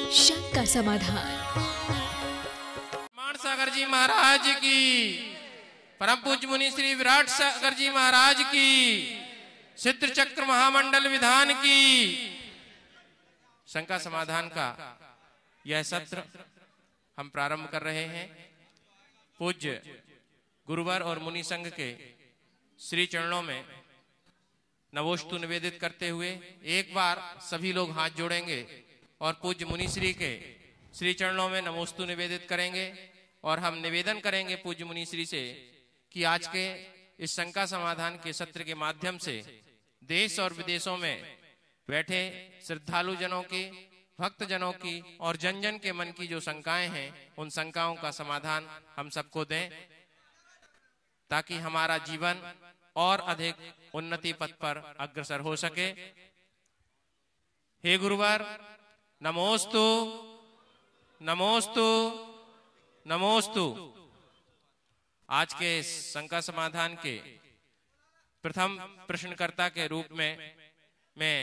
शंका समाधान। मान सागर जी महाराज की, परम पूज्य मुनि श्री विराट सागर जी महाराज की, सिद्ध चक्र महामंडल विधान की। शंका समाधान का यह सत्र हम प्रारंभ कर रहे हैं। पूज्य गुरुवर और मुनि संघ के श्री चरणों में नमोस्तु निवेदित करते हुए एक बार सभी लोग हाथ जोड़ेंगे और पूज्य मुनि श्री के श्री चरणों में नमोस्तु निवेदित करेंगे। और हम निवेदन करेंगे पूज्य मुनि श्री से कि आज के इस शंका समाधान के सत्र के माध्यम से देश और विदेशों में बैठे श्रद्धालु जनों की, भक्त जनों की और जन जन के मन की जो शंकाएं हैं, उन शंकाओं का समाधान हम सबको दें, ताकि हमारा जीवन और अधिक उन्नति पथ पर अग्रसर हो सके। हे गुरुवर, नमोस्तु नमोस्तु नमोस्तु। आज के शंका समाधान के प्रथम प्रश्नकर्ता के रूप में मैं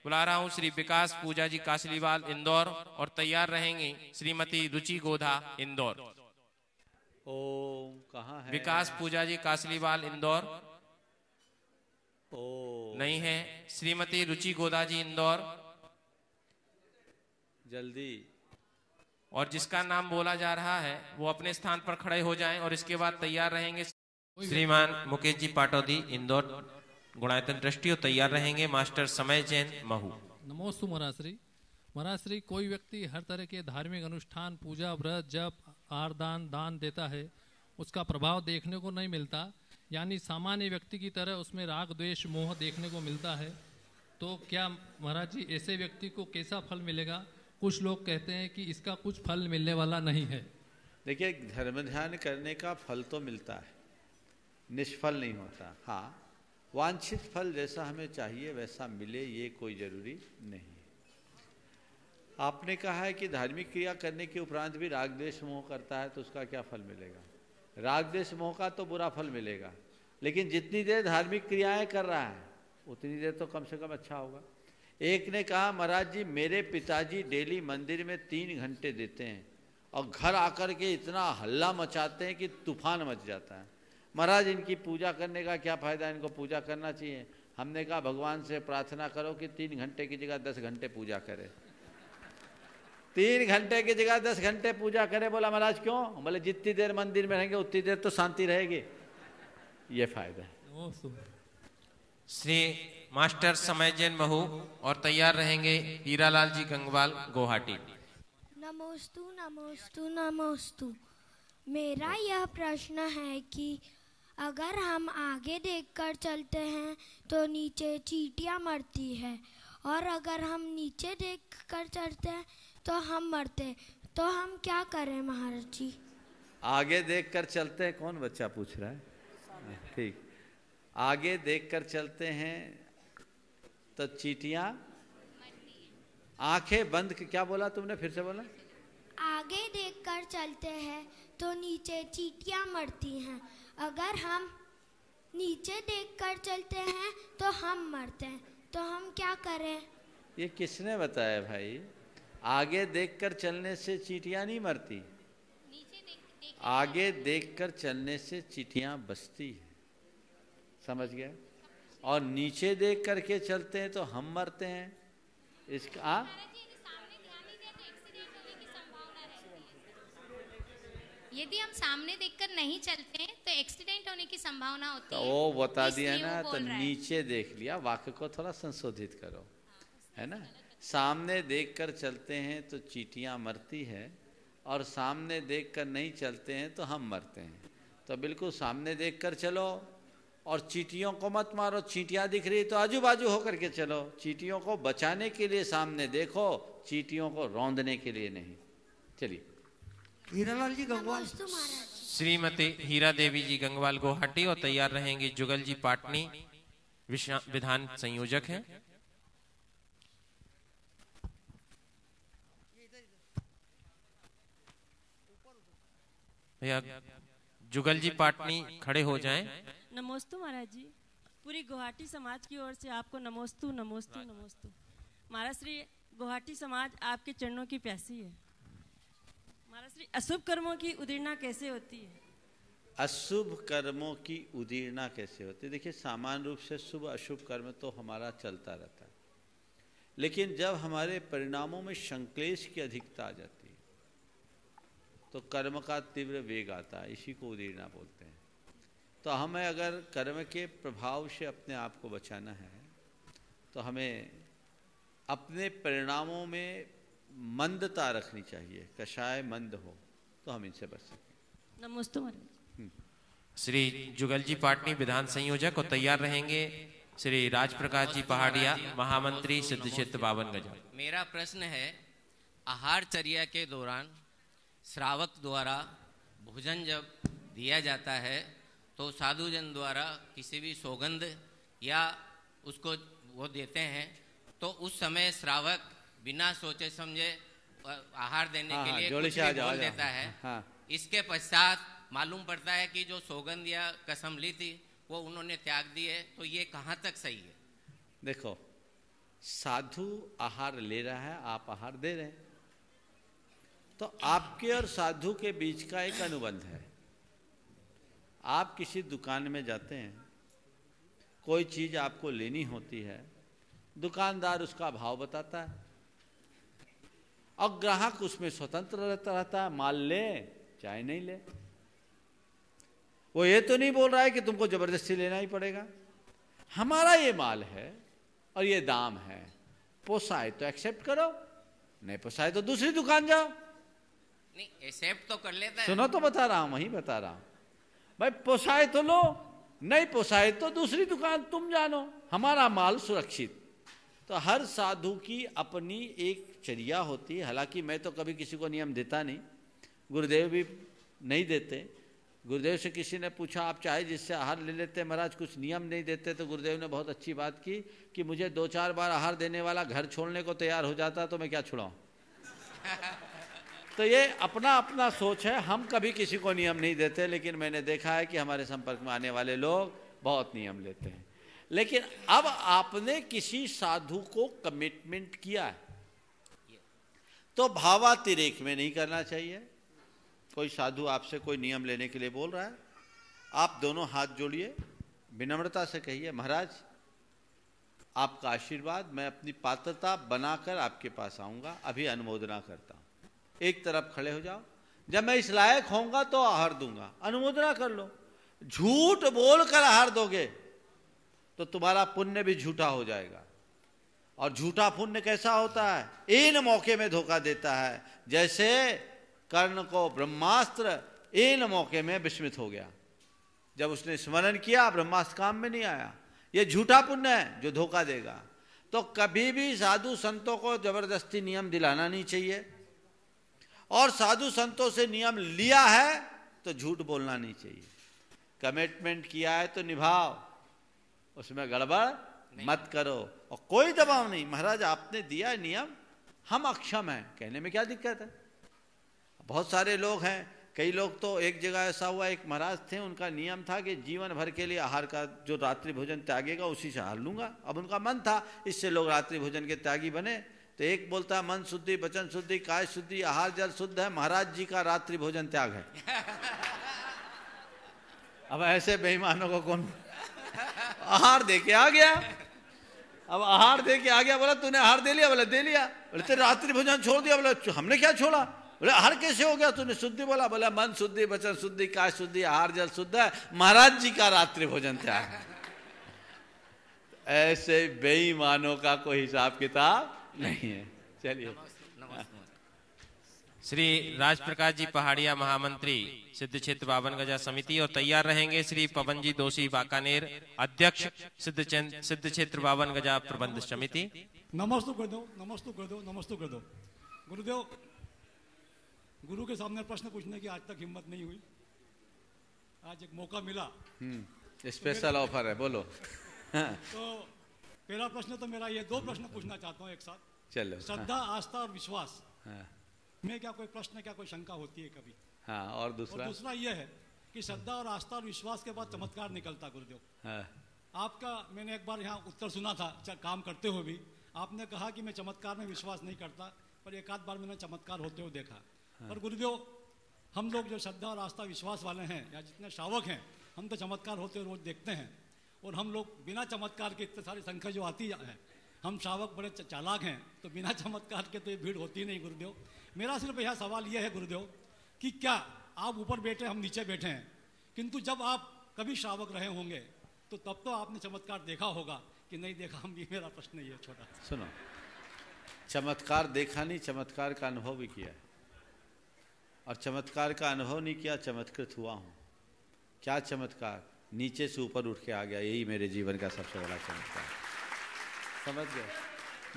बुला रहा हूं श्री विकास पूजा जी कासलीवाल इंदौर, और तैयार रहेंगी श्रीमती रुचि गोधा इंदौर। ओम कहाँ है? विकास पूजा जी कासलीवाल इंदौर नहीं है। श्रीमती रुचि गोधा जी इंदौर, जल्दी। और जिसका नाम बोला जा रहा है वो अपने स्थान पर खड़े हो जाएं, और इसके बाद तैयार रहेंगे श्रीमान मुकेश जी पाटौदी इंदौर गुणायतन दृष्टि, और तैयार रहेंगे मास्टर समय जैन महू। नमोस्तु महाराश्री। महाराश्री, कोई व्यक्ति हर तरह के धार्मिक अनुष्ठान, पूजा, व्रत, जप, आरदान, दान देता है, उसका प्रभाव देखने को नहीं मिलता, यानी सामान्य व्यक्ति की तरह उसमें राग, द्वेष, मोह देखने को मिलता है। तो क्या महाराज जी ऐसे व्यक्ति को कैसा फल मिलेगा? कुछ लोग कहते हैं कि इसका कुछ फल मिलने वाला नहीं है। देखिए, धर्म ध्यान करने का फल तो मिलता है, निष्फल नहीं होता। हाँ, वांछित फल जैसा हमें चाहिए वैसा मिले, ये कोई जरूरी नहीं। आपने कहा है कि धार्मिक क्रिया करने के उपरांत भी राग द्वेष मोह करता है, तो उसका क्या फल मिलेगा? राग द्वेष मोह का तो बुरा फल मिलेगा, लेकिन जितनी देर धार्मिक क्रियाएं कर रहा है उतनी देर तो कम से कम अच्छा होगा। एक ने कहा, महाराज जी मेरे पिताजी डेली मंदिर में 3 घंटे देते हैं और घर आकर के इतना हल्ला मचाते हैं कि तूफान मच जाता है। महाराज इनकी पूजा करने का क्या फ़ायदा, इनको पूजा करना चाहिए। हमने कहा भगवान से प्रार्थना करो कि 3 घंटे की जगह 10 घंटे पूजा करे। 3 घंटे की जगह 10 घंटे पूजा करे। बोला महाराज क्यों? बोले जितनी देर मंदिर में रहेंगे उतनी देर तो शांति रहेगी, ये फायदा है। श्री मास्टर समय जैन महू, और तैयार रहेंगे हीरालाल जी गंगवाल गुवाहाटी। नमोस्तु नमोस्तु नमोस्तु। मेरा यह प्रश्न है कि अगर हम आगे देखकर चलते हैं तो नीचे चींटियां मरती है, और अगर हम नीचे देखकर चलते हैं तो हम मरते, तो हम क्या करें महाराज जी? आगे देखकर चलते हैं, कौन बच्चा पूछ रहा है? ठीक, आगे देखकर चलते हैं तो चींटियां, आंखें बंद, क्या बोला तुमने, फिर से बोला? आगे देखकर चलते हैं तो नीचे चींटियां मरती हैं, अगर हम नीचे देखकर चलते हैं तो हम मरते हैं, तो हम क्या करें? ये किसने बताया भाई? आगे देखकर चलने से चींटियां नहीं मरती, आगे देखकर चलने से चींटियां बचती है, समझ गए? और नीचे देख करके चलते हैं तो हम मरते हैं। इसका यदि हम सामने देखकर नहीं चलते हैं तो एक्सीडेंट होने की संभावना होती तो है। वो बता दिया ना, वो तो नीचे देख लिया। वाक्य को थोड़ा संशोधित करो, है ना? सामने देखकर चलते हैं तो चींटियां मरती है, और सामने देखकर नहीं चलते हैं तो हम मरते हैं। तो बिल्कुल सामने देखकर चलो, और चींटियों को मत मारो। चींटियां दिख रही तो आजू बाजू होकर के चलो। चींटियों को बचाने के लिए सामने देखो, चींटियों को रौंदने के लिए नहीं। चलिए। हीरालाल जी गंगवाल। श्रीमती हीरा देवी जी गंगवाल गुवाहाटी, और तैयार रहेंगे जुगल जी पाटनी, विधान संयोजक हैं। भैया जुगल जी पाटनी खड़े हो जाएं। नमोस्तु महाराज जी, पूरी गुवाहाटी समाज की ओर से आपको नमोस्तु नमोस्तु नमोस्तु। महाराज श्री गुवाहाटी समाज आपके चरणों की प्यासी है। महाराज श्री, अशुभ कर्मों की उदीर्णा कैसे होती है? अशुभ कर्मों की उदीर्णा कैसे होती है? देखिए, सामान्य रूप से शुभ अशुभ कर्म तो हमारा चलता रहता है, लेकिन जब हमारे परिणामों में संक्लेश की अधिकता आ जाती है तो कर्म का तीव्र वेग आता है, इसी को उदीर्णा बोलते हैं। तो हमें अगर कर्म के प्रभाव से अपने आप को बचाना है तो हमें अपने परिणामों में मंदता रखनी चाहिए, कषाय मंद हो, तो हम इनसे बच सकें। नमस्ते महाराज। श्री जुगल जी पाटनी विधान संयोजक और तैयार रहेंगे श्री राजप्रकाश जी पहाड़िया महामंत्री सिद्ध क्षेत्र 52 गजा। मेरा प्रश्न है, आहारचर्या के दौरान श्रावक द्वारा भोजन जब दिया जाता है तो साधुजन द्वारा किसी भी सौगंध या उसको वो देते हैं, तो उस समय श्रावक बिना सोचे समझे आहार देने के लिए कुछ भी बोल देता है। इसके पश्चात मालूम पड़ता है कि जो सौगंध या कसम ली थी वो उन्होंने त्याग दी है, तो ये कहाँ तक सही है? देखो, साधु आहार ले रहा है, आप आहार दे रहे हैं, तो आपके और साधु के बीच का एक अनुबंध है। आप किसी दुकान में जाते हैं, कोई चीज आपको लेनी होती है, दुकानदार उसका भाव बताता है और ग्राहक उसमें स्वतंत्र रहता है, माल ले चाहे नहीं ले। वो ये तो नहीं बोल रहा है कि तुमको जबरदस्ती लेना ही पड़ेगा। हमारा ये माल है और ये दाम है, पोसाए तो एक्सेप्ट करो, नहीं पोसाए तो दूसरी दुकान जाओ। नहीं, एक्सेप्ट तो कर लेता है। सुनो तो बता रहा हूं, वही बता रहा हूं भाई, पोसाए तो लो, नहीं पोसाए तो दूसरी दुकान तुम जानो, हमारा माल सुरक्षित। तो हर साधु की अपनी एक चर्या होती है। हालांकि मैं तो कभी किसी को नियम देता नहीं, गुरुदेव भी नहीं देते। गुरुदेव से किसी ने पूछा, आप चाहे जिससे आहार ले लेते महाराज, कुछ नियम नहीं देते? तो गुरुदेव ने बहुत अच्छी बात की कि मुझे 2-4 बार आहार देने वाला घर छोड़ने को तैयार हो जाता तो मैं क्या छुड़ाऊं। तो ये अपना अपना सोच है, हम कभी किसी को नियम नहीं देते, लेकिन मैंने देखा है कि हमारे संपर्क में आने वाले लोग बहुत नियम लेते हैं। लेकिन अब आपने किसी साधु को कमिटमेंट किया है तो भावातिरेक में नहीं करना चाहिए। कोई साधु आपसे कोई नियम लेने के लिए बोल रहा है, आप दोनों हाथ जोड़िए, विनम्रता से कहिए, महाराज आपका आशीर्वाद, मैं अपनी पात्रता बनाकर आपके पास आऊंगा, अभी अनुमोदना करता हूं। एक तरफ खड़े हो जाओ, जब मैं इस लायक होऊंगा तो आहार दूंगा, अनुमोदना कर लो। झूठ बोलकर आहार दोगे तो तुम्हारा पुण्य भी झूठा हो जाएगा। और झूठा पुण्य कैसा होता है? इन मौके में धोखा देता है। जैसे कर्ण को ब्रह्मास्त्र इन मौके में विस्मित हो गया, जब उसने स्मरण किया ब्रह्मास्त्र काम में नहीं आया। ये झूठा पुण्य है जो धोखा देगा। तो कभी भी साधु संतों को जबरदस्ती नियम दिलाना नहीं चाहिए, और साधु संतों से नियम लिया है तो झूठ बोलना नहीं चाहिए। कमिटमेंट किया है तो निभाओ, उसमें गड़बड़ मत करो, और कोई दबाव नहीं। महाराज आपने दिया है नियम, हम अक्षम हैं, कहने में क्या दिक्कत है? बहुत सारे लोग हैं, कई लोग तो एक जगह ऐसा हुआ, एक महाराज थे, उनका नियम था कि जीवन भर के लिए आहार का जो रात्रि भोजन त्यागेगा उसी से आहार लूंगा। अब उनका मन था, इससे लोग रात्रि भोजन के त्यागी बने। तो एक बोलता है मन शुद्धि, वचन शुद्धि, काय शुद्धि, आहार जल शुद्ध है, महाराज जी का रात्रि भोजन त्याग है। अब ऐसे बेईमानों को कौन आहार दे के आ गया। अब आहार दे के आ गया, बोला तूने आहार दे लिया? बोला दे लिया। बोले तेरे रात्रि भोजन छोड़ दिया? बोला हमने क्या छोड़ा? बोले आहार कैसे हो गया? तूने शुद्धि बोला? बोला मन शुद्धि, वचन शुद्धि, काय शुद्धि, आहार जल शुद्ध है, महाराज जी का रात्रि भोजन त्याग है। ऐसे बेईमानों का कोई हिसाब किताब नहीं है। चलिए, श्री राजप्रकाश जी पहाड़िया महामंत्री सिद्ध क्षेत्र 52 गजा समिति, और तैयार रहेंगे श्री पवन जी दोषी बाकानेर अध्यक्ष सिद्ध क्षेत्र 52 गजा प्रबंध समिति। नमस्तु कर दो, नमस्तु कर दो, नमस्तु कर दो। गुरुदेव, गुरु के सामने प्रश्न पूछने की आज तक हिम्मत नहीं हुई, आज एक मौका मिला। स्पेशल ऑफर है, बोलो। तो पहला प्रश्न तो मेरा ये, 2 प्रश्न पूछना चाहता हूँ एक साथ। चलो। श्रद्धा, आस्था और विश्वास में क्या कोई प्रश्न, क्या कोई शंका होती है कभी? हाँ, और दूसरा ये है कि श्रद्धा और आस्था और विश्वास के बाद चमत्कार निकलता गुरुदेव। आपका मैंने एक बार यहाँ उत्तर सुना था, काम करते हुए भी आपने कहा कि मैं चमत्कार में विश्वास नहीं करता, पर एक आध बार मैंने चमत्कार होते हुए देखा। पर गुरुदेव, हम लोग जो श्रद्धा और आस्था विश्वास वाले हैं या जितने श्रावक हैं, हम तो चमत्कार होते हुए रोज देखते हैं। और हम लोग बिना चमत्कार के इतने सारी संख्या जो आती है, हम श्रावक बड़े चालाक हैं, तो बिना चमत्कार के तो ये भीड़ होती नहीं गुरुदेव। मेरा सिर्फ यह सवाल यह है गुरुदेव कि क्या आप ऊपर बैठे, हम नीचे बैठे हैं, किंतु जब आप कभी श्रावक रहे होंगे तो तब तो आपने चमत्कार देखा होगा कि नहीं देखा, हम भी, मेरा प्रश्न ये छोटा। सुनो, चमत्कार देखा नहीं, चमत्कार का अनुभव भी किया है। और चमत्कार का अनुभव नहीं किया, चमत्कृत हुआ हूँ। क्या चमत्कार? नीचे से ऊपर उठ के आ गया, यही मेरे जीवन का सबसे बड़ा चमत्कार। समझ गए?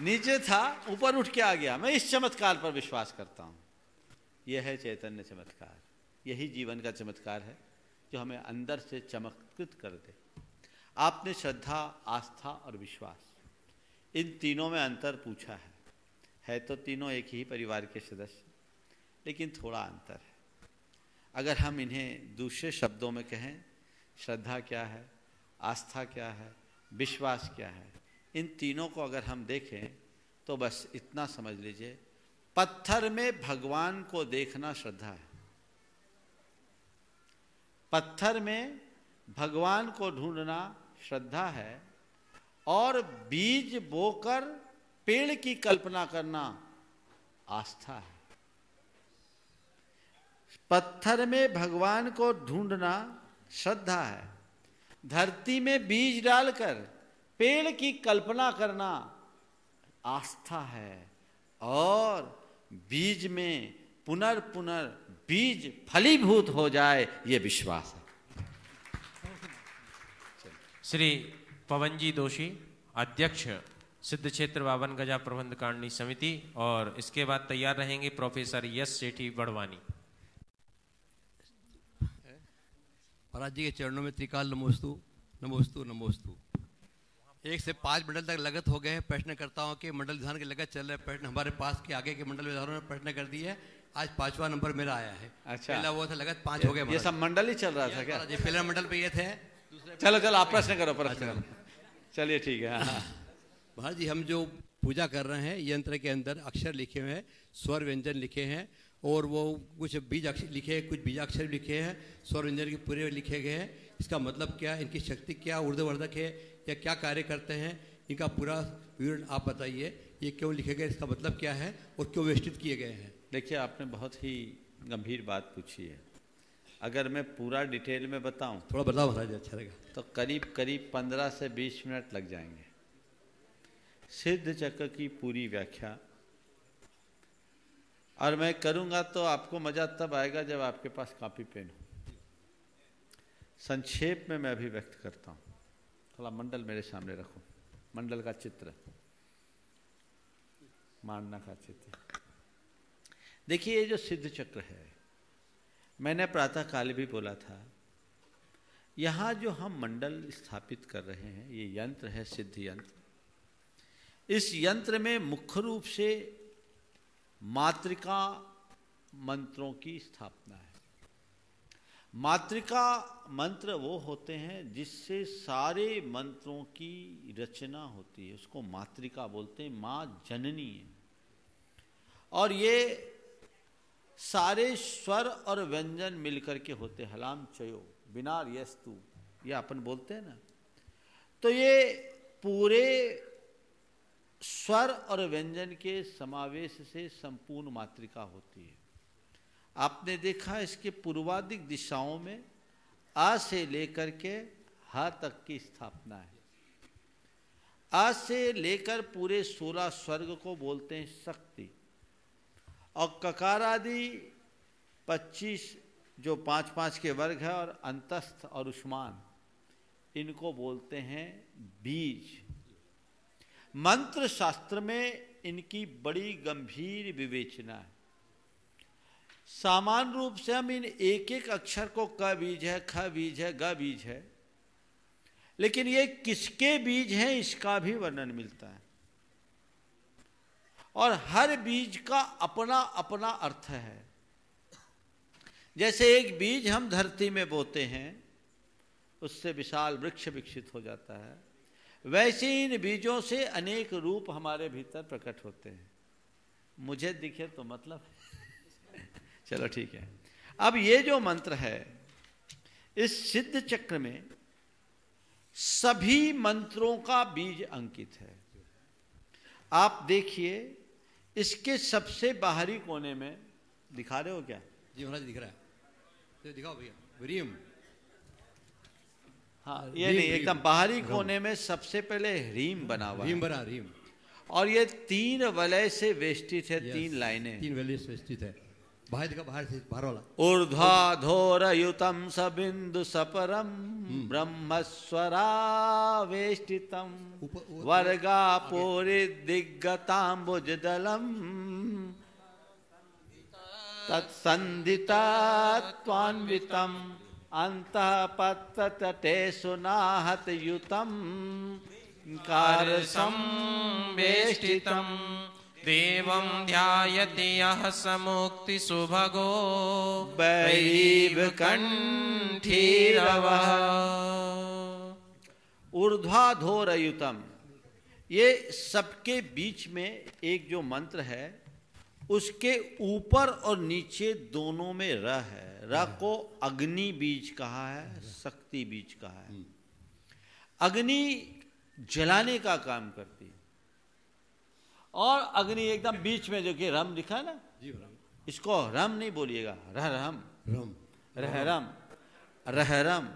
नीचे था, ऊपर उठ के आ गया। मैं इस चमत्कार पर विश्वास करता हूँ। यह है चैतन्य चमत्कार। यही जीवन का चमत्कार है जो हमें अंदर से चमत्कृत कर दे। आपने श्रद्धा, आस्था और विश्वास, इन तीनों में अंतर पूछा है तो तीनों एक ही परिवार के सदस्य, लेकिन थोड़ा अंतर है। अगर हम इन्हें दूसरे शब्दों में कहें, श्रद्धा क्या है, आस्था क्या है, विश्वास क्या है, इन तीनों को अगर हम देखें तो बस इतना समझ लीजिए, पत्थर में भगवान को देखना श्रद्धा है। पत्थर में भगवान को ढूंढना श्रद्धा है, और बीज बोकर पेड़ की कल्पना करना आस्था है। पत्थर में भगवान को ढूंढना श्रद्धा है, धरती में बीज डालकर पेड़ की कल्पना करना आस्था है, और बीज में पुनर्पुनर बीज फलीभूत हो जाए ये विश्वास है। श्री पवनजी दोषी, अध्यक्ष सिद्ध क्षेत्र 52 गजा प्रबंध कारिणी समिति, और इसके बाद तैयार रहेंगे प्रोफेसर यश सेठी बड़वानी। महाराज जी के चरणों में त्रिकाल नमोस्तु नमोस्तु नमोस्तु। 1 से 5 मंडल तक लगत हो गए हैं। प्रश्न करता हूँ कि मंडल विधान की लगत चल रहा है। प्रश्न हमारे पास के आगे के मंडल विधानों ने प्रश्न कर दिए है। आज 5वां नंबर मेरा आया है। अच्छा, पहला वो था लगत 5 हो गए। ये सब मंडल ही चल रहा था क्या? पहले मंडल पे ये थे। चलो चलो आप प्रश्न करो, प्रश्न करो। चलिए ठीक है। महाराज जी, हम जो पूजा कर रहे हैं, यंत्र के अंदर अक्षर लिखे हुए हैं, स्वर व्यंजन लिखे हैं, और वो कुछ बीज अक्षर लिखे हैं, कुछ बीजाक्षर लिखे हैं, स्वर व्यंजन के पूरे लिखे गए हैं। इसका मतलब क्या है? इनकी शक्ति क्या ऊर्ध्ववर्धक है या क्या कार्य करते हैं? इनका पूरा विवरण आप बताइए। ये क्यों लिखे गए, इसका मतलब क्या है, और क्यों व्यवस्थित किए गए हैं? देखिए, आपने बहुत ही गंभीर बात पूछी है। अगर मैं पूरा डिटेल में बताऊं, थोड़ा बताओ महाराज, अच्छा लगेगा। तो करीब करीब 15 से 20 मिनट लग जाएंगे। सिद्ध चक्र की पूरी व्याख्या, और मैं करूंगा तो आपको मजा तब आएगा जब आपके पास कॉपी पेन हो। संक्षेप में मैं अभी व्यक्त करता हूं। थोड़ा मंडल मेरे सामने रखो, मंडल का चित्र, मांडना का चित्र। देखिए, ये जो सिद्ध चक्र है, मैंने प्रातः काल भी बोला था, यहां जो हम मंडल स्थापित कर रहे हैं, ये यंत्र है सिद्ध यंत्र। इस यंत्र में मुख्य रूप से मातृका मंत्रों की स्थापना है। मातृका मंत्र वो होते हैं जिससे सारे मंत्रों की रचना होती है, उसको मातृका बोलते हैं। माँ जननी है, और ये सारे स्वर और व्यंजन मिलकर के होते। हलाम चयो बिनार यस्तु, ये अपन बोलते हैं ना, तो ये पूरे स्वर और व्यंजन के समावेश से संपूर्ण मातृका होती है। आपने देखा, इसके पूर्वाधिक दिशाओं में आ से लेकर के ह तक की स्थापना है। आ से लेकर पूरे 16 स्वर्ग को बोलते हैं शक्ति, और ककार आदि 25 जो 5-5 के वर्ग है, और अंतस्थ और उष्मान, इनको बोलते हैं बीज। मंत्र शास्त्र में इनकी बड़ी गंभीर विवेचना है। सामान्य रूप से हम इन एक एक अक्षर को क बीज है, ख बीज है, ग बीज है, लेकिन ये किसके बीज हैं इसका भी वर्णन मिलता है, और हर बीज का अपना अपना अर्थ है। जैसे एक बीज हम धरती में बोते हैं, उससे विशाल वृक्ष विकसित हो जाता है, वैसे इन बीजों से अनेक रूप हमारे भीतर प्रकट होते हैं। मुझे दिखे तो मतलब चलो ठीक है। अब ये जो मंत्र है, इस सिद्ध चक्र में सभी मंत्रों का बीज अंकित है। आप देखिए, इसके सबसे बाहरी कोने में दिखा रहे हो क्या? जी महाराज दिख रहा है, तो दिखाओ भैया। ह्रीम, हाँ ये नहीं, एकदम बाहरी कोने में सबसे पहले ह्रीम बना हुआ है। ह्रीम बना, ह्रीम। और ये 3 वलय से वेष्टित है, 3 लाइनें, 3 वलय से वेष्टित है। बाहर दिखा, बाहर से, बाहर वाला। ऊर्ध्वाधोरयुतं सबिंदु सपरम ब्रह्मस्वरावेष्टितम वर्गापूरि दिग्गतांबुजदलम तत्सन्धितात्वान्वितम अंतःपत्ततटे सुनाहतयुतम कारसं वेष्टितं देवं ध्यायति यः समुक्ति सुभगो वैरीव कंठीरवः। ऊर्ध्वाधोरयुतम, ये सबके बीच में एक जो मंत्र है, उसके ऊपर और नीचे दोनों में र है। र को अग्नि बीज कहा है, शक्ति बीज कहा है। अग्नि जलाने का काम करती है, और अग्नि एकदम बीच में जो कि रम लिखा है ना, इसको रम नहीं बोलिएगा, रहरम, रहरम, रहरम,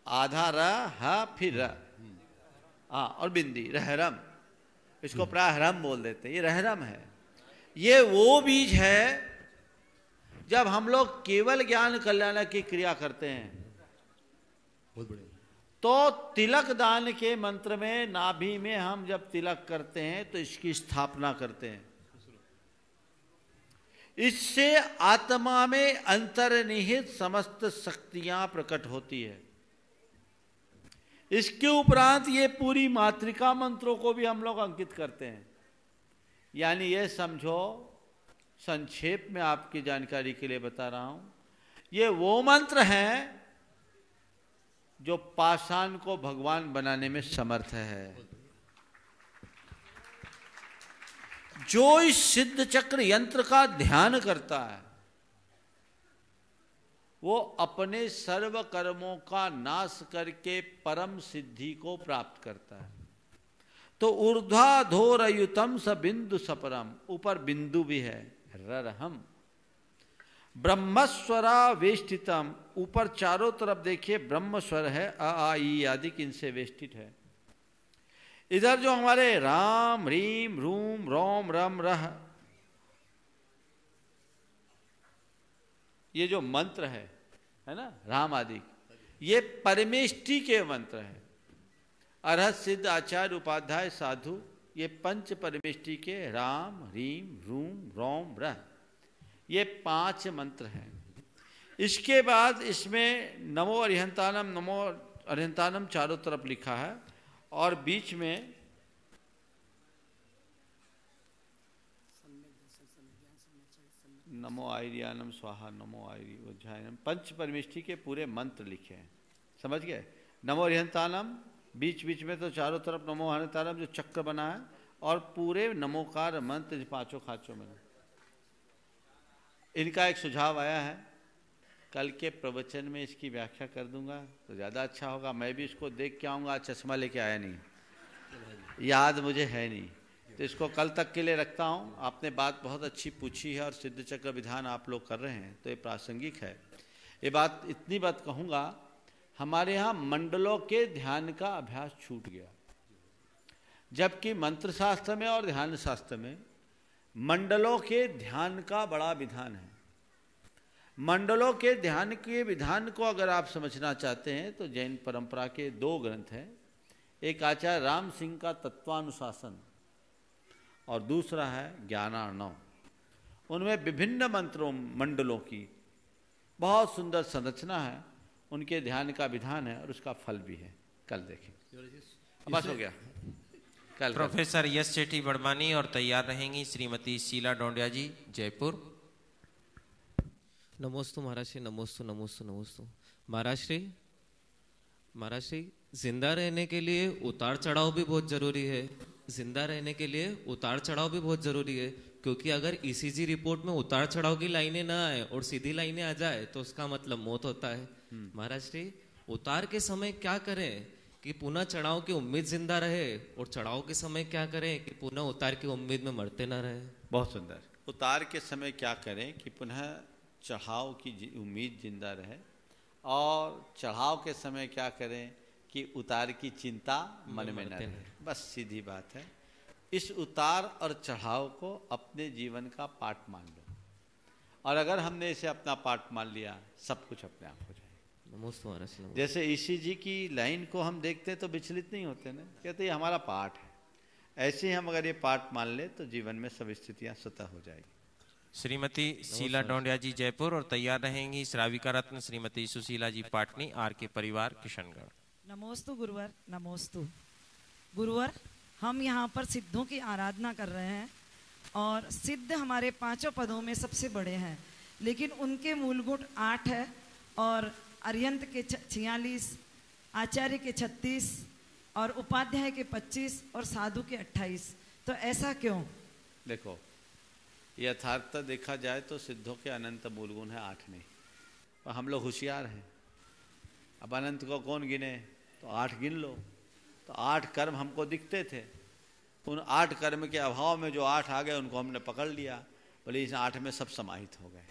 आधा र हा फिर र, हाँ और बिंदी, रहरम, इसको प्राय रम बोल देते हैं। ये रहरम है। ये वो बीज है जब हम लोग केवल ज्ञान कल्याण की क्रिया करते हैं, बहुत बढ़िया। तो तिलक दान के मंत्र में नाभि में हम जब तिलक करते हैं तो इसकी स्थापना करते हैं। इससे आत्मा में अंतर्निहित समस्त शक्तियां प्रकट होती है। इसके उपरांत ये पूरी मातृका मंत्रों को भी हम लोग अंकित करते हैं। यानी ये समझो, संक्षेप में आपकी जानकारी के लिए बता रहा हूं, ये वो मंत्र हैं जो पाषाण को भगवान बनाने में समर्थ है। जो इस सिद्ध चक्र यंत्र का ध्यान करता है, वो अपने सर्व कर्मों का नाश करके परम सिद्धि को प्राप्त करता है। तो ऊर्ध्वाधोरयुतम स बिंदु सपरम, ऊपर बिंदु भी है, ररहम। ब्रह्मस्वरा वेष्टितम, ऊपर चारों तरफ देखिए ब्रह्मस्वर है, अ आ ई आदि इनसे वेष्टित है। इधर जो हमारे राम रीम रूम रोम रम रह, ये जो मंत्र है ना, राम आदि, ये परमेष्टि के मंत्र है। अरहत सिद्ध आचार्य उपाध्याय साधु, ये पंच परमेष्टि के राम रीम रूम रोम रह, ये 5 मंत्र हैं। इसके बाद इसमें नमो अरिहंतानम चारों तरफ लिखा है, और बीच में नमो आयरियानम स्वाहा नमो आयरी वज्रायनम, पंच परमेष्टि के पूरे मंत्र लिखे हैं। समझ गए? नमो अरिहंतानम, बीच बीच में तो चारों तरफ नमो अरिहंतानम जो चक्र बना है, और पूरे नमोकार मंत्र 5 खाचों में। इनका एक सुझाव आया है, कल के प्रवचन में इसकी व्याख्या कर दूंगा तो ज़्यादा अच्छा होगा। मैं भी इसको देख के आऊँगा, चश्मा लेके आया नहीं, याद मुझे है नहीं, तो इसको कल तक के लिए रखता हूँ। आपने बात बहुत अच्छी पूछी है, और सिद्ध चक्र विधान आप लोग कर रहे हैं तो ये प्रासंगिक है। ये बात, इतनी बात कहूँगा, हमारे यहाँ मंडलों के ध्यान का अभ्यास छूट गया, जबकि मंत्र शास्त्र में और ध्यान शास्त्र में मंडलों के ध्यान का बड़ा विधान है। मंडलों के ध्यान के विधान को अगर आप समझना चाहते हैं तो जैन परंपरा के 2 ग्रंथ हैं, एक आचार्य राम सिंह का तत्वानुशासन और दूसरा है ज्ञानार्णव। उनमें विभिन्न मंत्रों मंडलों की बहुत सुंदर संरचना है, उनके ध्यान का विधान है और उसका फल भी है। कल देखें। बस हो गया। कल प्रोफेसर यश सेठी बड़वानी और तैयार रहेंगी श्रीमती शीला डोंडिया जी, जयपुर। नमोस्तु महाराज श्री, नमोस्तु नमोस्तु नमोस्तु महाराज श्री। महाराज श्री जिंदा रहने के लिए उतार चढ़ाव भी बहुत जरूरी है। जिंदा रहने के लिए उतार चढ़ाव भी बहुत जरूरी है, क्योंकि अगर ईसीजी रिपोर्ट में उतार चढ़ाव की लाइनें ना आए और सीधी लाइनें आ जाए तो उसका मतलब मौत होता है। महाराज जी, उतार के समय क्या करें कि पुनः चढ़ाव की उम्मीद जिंदा रहे, और चढ़ाव के समय क्या करें कि पुनः उतार की उम्मीद में मरते ना रहे। बहुत सुंदर। उतार के समय क्या करें कि पुनः चढ़ाव की उम्मीद जिंदा रहे, और चढ़ाव के समय क्या करें कि उतार की चिंता मन में न रहे। बस सीधी बात है। इस उतार और चढ़ाव को अपने जीवन का पाठ मान लो, और अगर हमने इसे अपना पाठ मान लिया, सब कुछ अपने आप हो जाएगा। जैसे ईसीजी की लाइन को हम देखते तो विचलित नहीं होते ना, कहते ये हमारा पाठ है। ऐसे ही हम अगर ये पाठ मान ले तो जीवन में सब स्थितियां स्वतः हो जाएगी। श्रीमती शीला डोंडिया जी जयपुर, और तैयार रहेंगी श्राविका रत्न श्रीमती सुशीला जी पाटनी, आर के परिवार किशनगढ़। नमोस्तु गुरुवर, नमोस्तु गुरुवर। हम यहाँ पर सिद्धों की आराधना कर रहे हैं, और सिद्ध हमारे 5 पदों में सबसे बड़े हैं, लेकिन उनके मूल गुण 8 है, और अर्यंत के 46, आचार्य के 36, और उपाध्याय के 25, और साधु के 28। तो ऐसा क्यों? देखो, यथार्थता देखा जाए तो सिद्धों के अनंत मूल गुण है, 8 नहीं। पर हम लोग होशियार हैं। अब अनंत को कौन गिने, तो 8 गिन लो। तो 8 कर्म हमको दिखते थे, उन 8 कर्म के अभाव में जो 8 आ गए उनको हमने पकड़ लिया, बोले इस 8 में सब समाहित हो गए।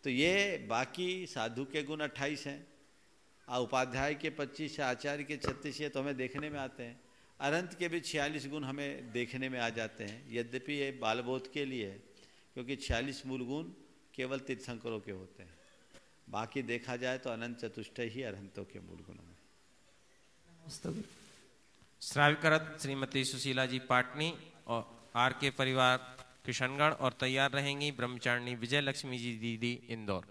तो ये बाकी साधु के गुण 28 हैं, उपाध्याय के 25 है, आचार्य के 36 है, तो हमें देखने में आते हैं। अनंत के भी 46 गुण हमें देखने में आ जाते हैं। यद्यपि ये बालबोध के लिए है, क्योंकि 46 मूल गुण केवल तीर्थंकरों के होते हैं। बाकी देखा जाए तो अनंत चतुष्टय ही अरहंतों के मूल गुणों में। श्राविका श्रीमती सुशीला जी पाटनी और आर के परिवार किशनगढ़, और तैयार रहेंगी ब्रह्मचारिणी विजय लक्ष्मी जी दीदी इंदौर।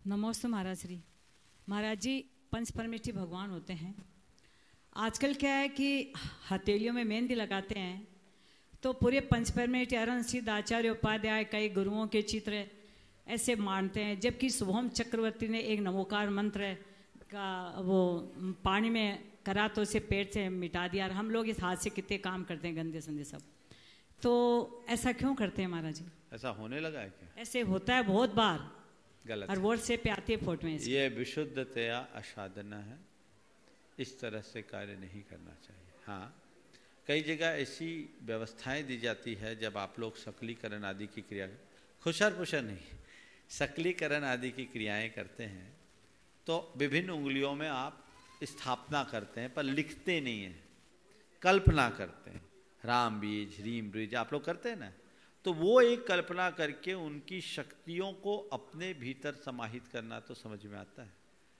नमोस्तु महाराज श्री। महाराज जी, पंच परमेष्ठी भगवान होते हैं। आजकल क्या है कि हथेलियों में मेहंदी लगाते हैं, तो पूरे पंच परमेष्ठी अरण सिद्ध आचार्य उपाध्याय कई गुरुओं के चित्र ऐसे मानते हैं, जबकि शुभम चक्रवर्ती ने एक नमोकार मंत्र का वो पानी में करा तो उसे पेट से मिटा दिया। और हम लोग इस हाथ से कितने काम करते हैं, गंदे संदे सब। तो ऐसा क्यों करते हैं महाराज जी? ऐसा होने लगा है क्या? ऐसे होता है बहुत बार, गलत। और व्हाट्सएप पे आती है फोटो में। ये विशुद्धतया असाधना है, इस तरह से कार्य नहीं करना चाहिए। हाँ, कई जगह ऐसी व्यवस्थाएं दी जाती है, जब आप लोग सकलीकरण आदि की क्रिया, खुशर पुशर नहीं, सकलीकरण आदि की क्रियाएं करते हैं, तो विभिन्न उंगलियों में आप स्थापना करते हैं, पर लिखते नहीं हैं, कल्पना करते हैं। राम बीज, ह्रीम बीज आप लोग करते हैं ना, तो वो एक कल्पना करके उनकी शक्तियों को अपने भीतर समाहित करना तो समझ में आता है,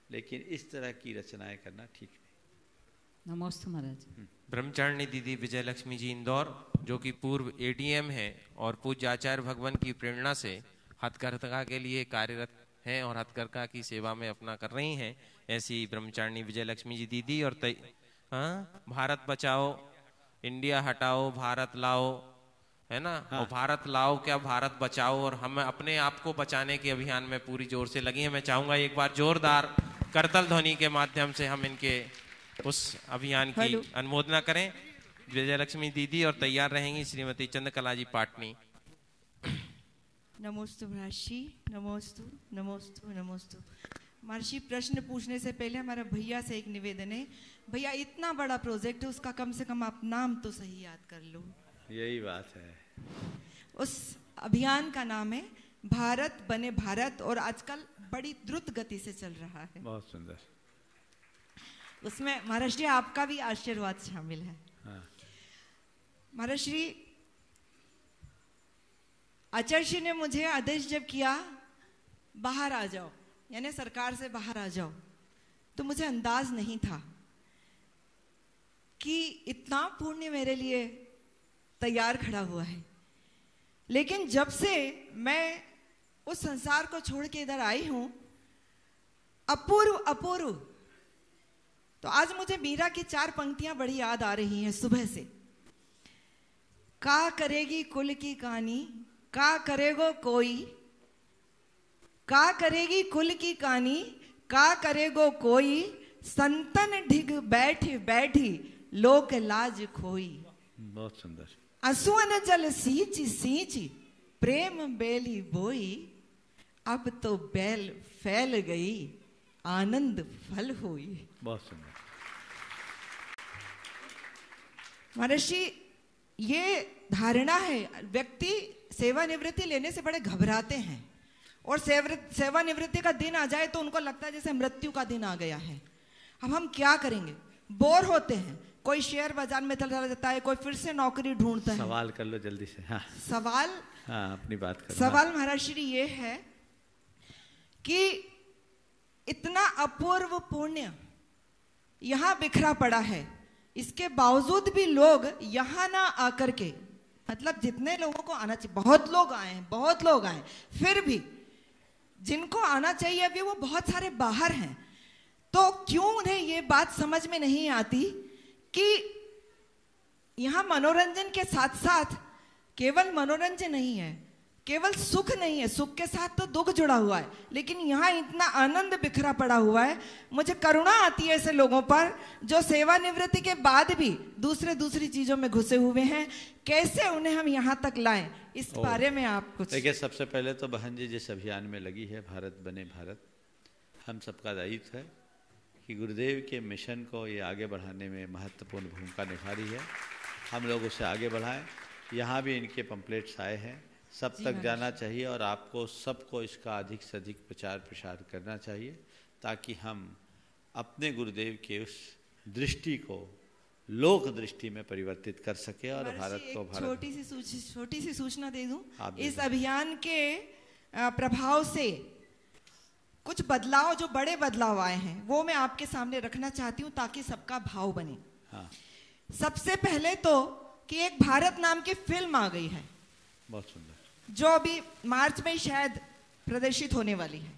लेकिन इस तरह की रचनाएं करना ठीक नहीं। नमस्ते महाराज। ब्रह्मचारिणी दीदी विजय लक्ष्मी जी इंदौर, जो कि पूर्व एडीएम है और पूज्य आचार्य भगवान की प्रेरणा से हथकरघा के लिए कार्यरत हैं और हथकरघा की सेवा में अपना कर रही हैं, ऐसी ब्रह्मचारिणी विजय लक्ष्मी जी दीदी। और भारत बचाओ, इंडिया हटाओ, भारत लाओ, है ना। हाँ। और भारत लाओ क्या, भारत बचाओ, और हम अपने आप को बचाने के अभियान में पूरी जोर से लगी हैं। मैं चाहूंगा एक बार जोरदार करतल ध्वनि के माध्यम से हम इनके उस अभियान की अनुमोदना करें। विजय लक्ष्मी दीदी, और तैयार रहेंगी श्रीमती चंद्रकला जी पाटनी। नमोस्तु महर्षि, नमोस्तु नमोस्तु नमोस्तु। महर्षि, प्रश्न पूछने से पहले हमारा भैया से एक निवेदन है। भैया, इतना बड़ा प्रोजेक्ट है, उसका कम से कम आप नाम तो सही याद कर लो। यही बात है। उस अभियान का नाम है भारत बने भारत, और आजकल बड़ी द्रुत गति से चल रहा है। बहुत सुंदर। उसमें महर्षि आपका भी आशीर्वाद शामिल है। हाँ। महर्षि, आचार्य ने मुझे आदेश जब किया बाहर आ जाओ, यानी सरकार से बाहर आ जाओ, तो मुझे अंदाज नहीं था कि इतना पुण्य मेरे लिए तैयार खड़ा हुआ है। लेकिन जब से मैं उस संसार को छोड़ के इधर आई हूं, अपूर्व अपूर्व, तो आज मुझे मीरा की 4 पंक्तियां बड़ी याद आ रही हैं सुबह से। का करेगी कुल की कहानी, का करेगो कोई, का करेगी कुल की कहानी, का करेगो कोई, संतन ढिग बैठी बैठी लोक लाज खोई। बहुत सुंदर। असुअन जल सींची सींची प्रेम बेली बोई, अब तो बैल फैल गई आनंद फल हुई। बहुत सुंदर। महर्षि, ये धारणा है, व्यक्ति सेवानिवृत्ति लेने से बड़े घबराते हैं और सेवानिवृत्ति का दिन आ जाए तो उनको लगता है जैसे मृत्यु का दिन आ गया है। अब हम क्या करेंगे? बोर होते हैं, कोई शेयर बाजार में चला जाता है, कोई फिर से नौकरी ढूंढता है। सवाल कर लो जल्दी से। हाँ सवाल, हाँ अपनी बात कर। सवाल महर्षि ये है कि इतना अपूर्व पुण्य यहाँ बिखरा पड़ा है, इसके बावजूद भी लोग यहाँ ना आकर के, मतलब जितने लोगों को आना चाहिए, बहुत लोग आए हैं, बहुत लोग आए, फिर भी जिनको आना चाहिए अभी वो बहुत सारे बाहर हैं। तो क्यों उन्हें ये बात समझ में नहीं आती कि यहाँ मनोरंजन के साथ साथ केवल मनोरंजन नहीं है, केवल सुख नहीं है, सुख के साथ तो दुख जुड़ा हुआ है, लेकिन यहाँ इतना आनंद बिखरा पड़ा हुआ है। मुझे करुणा आती है ऐसे लोगों पर जो सेवानिवृत्ति के बाद भी दूसरी चीजों में घुसे हुए हैं। कैसे उन्हें हम यहाँ तक लाएं, इस बारे में आप कुछ। देखिए, सबसे पहले तो बहन जी जिस अभियान में लगी है, भारत बने भारत, हम सबका दायित्व है कि गुरुदेव के मिशन को ये आगे बढ़ाने में महत्वपूर्ण भूमिका निभा रही है। हम लोग उसे आगे बढ़ाएं। यहाँ भी इनके पम्पलेट्स आए हैं, सब तक जाना चाहिए और आपको सबको इसका अधिक से अधिक प्रचार प्रसार करना चाहिए ताकि हम अपने गुरुदेव के उस दृष्टि को लोक दृष्टि में परिवर्तित कर सके और भारत को छोटी सी सूचना दे दूं। इस अभियान के प्रभाव से कुछ बदलाव, जो बड़े बदलाव आए हैं, वो मैं आपके सामने रखना चाहती हूँ ताकि सबका भाव बने। हाँ। सबसे पहले तो कि एक भारत नाम की फिल्म आ गई है, बहुत सुंदर, जो अभी मार्च में शायद प्रदर्शित होने वाली है।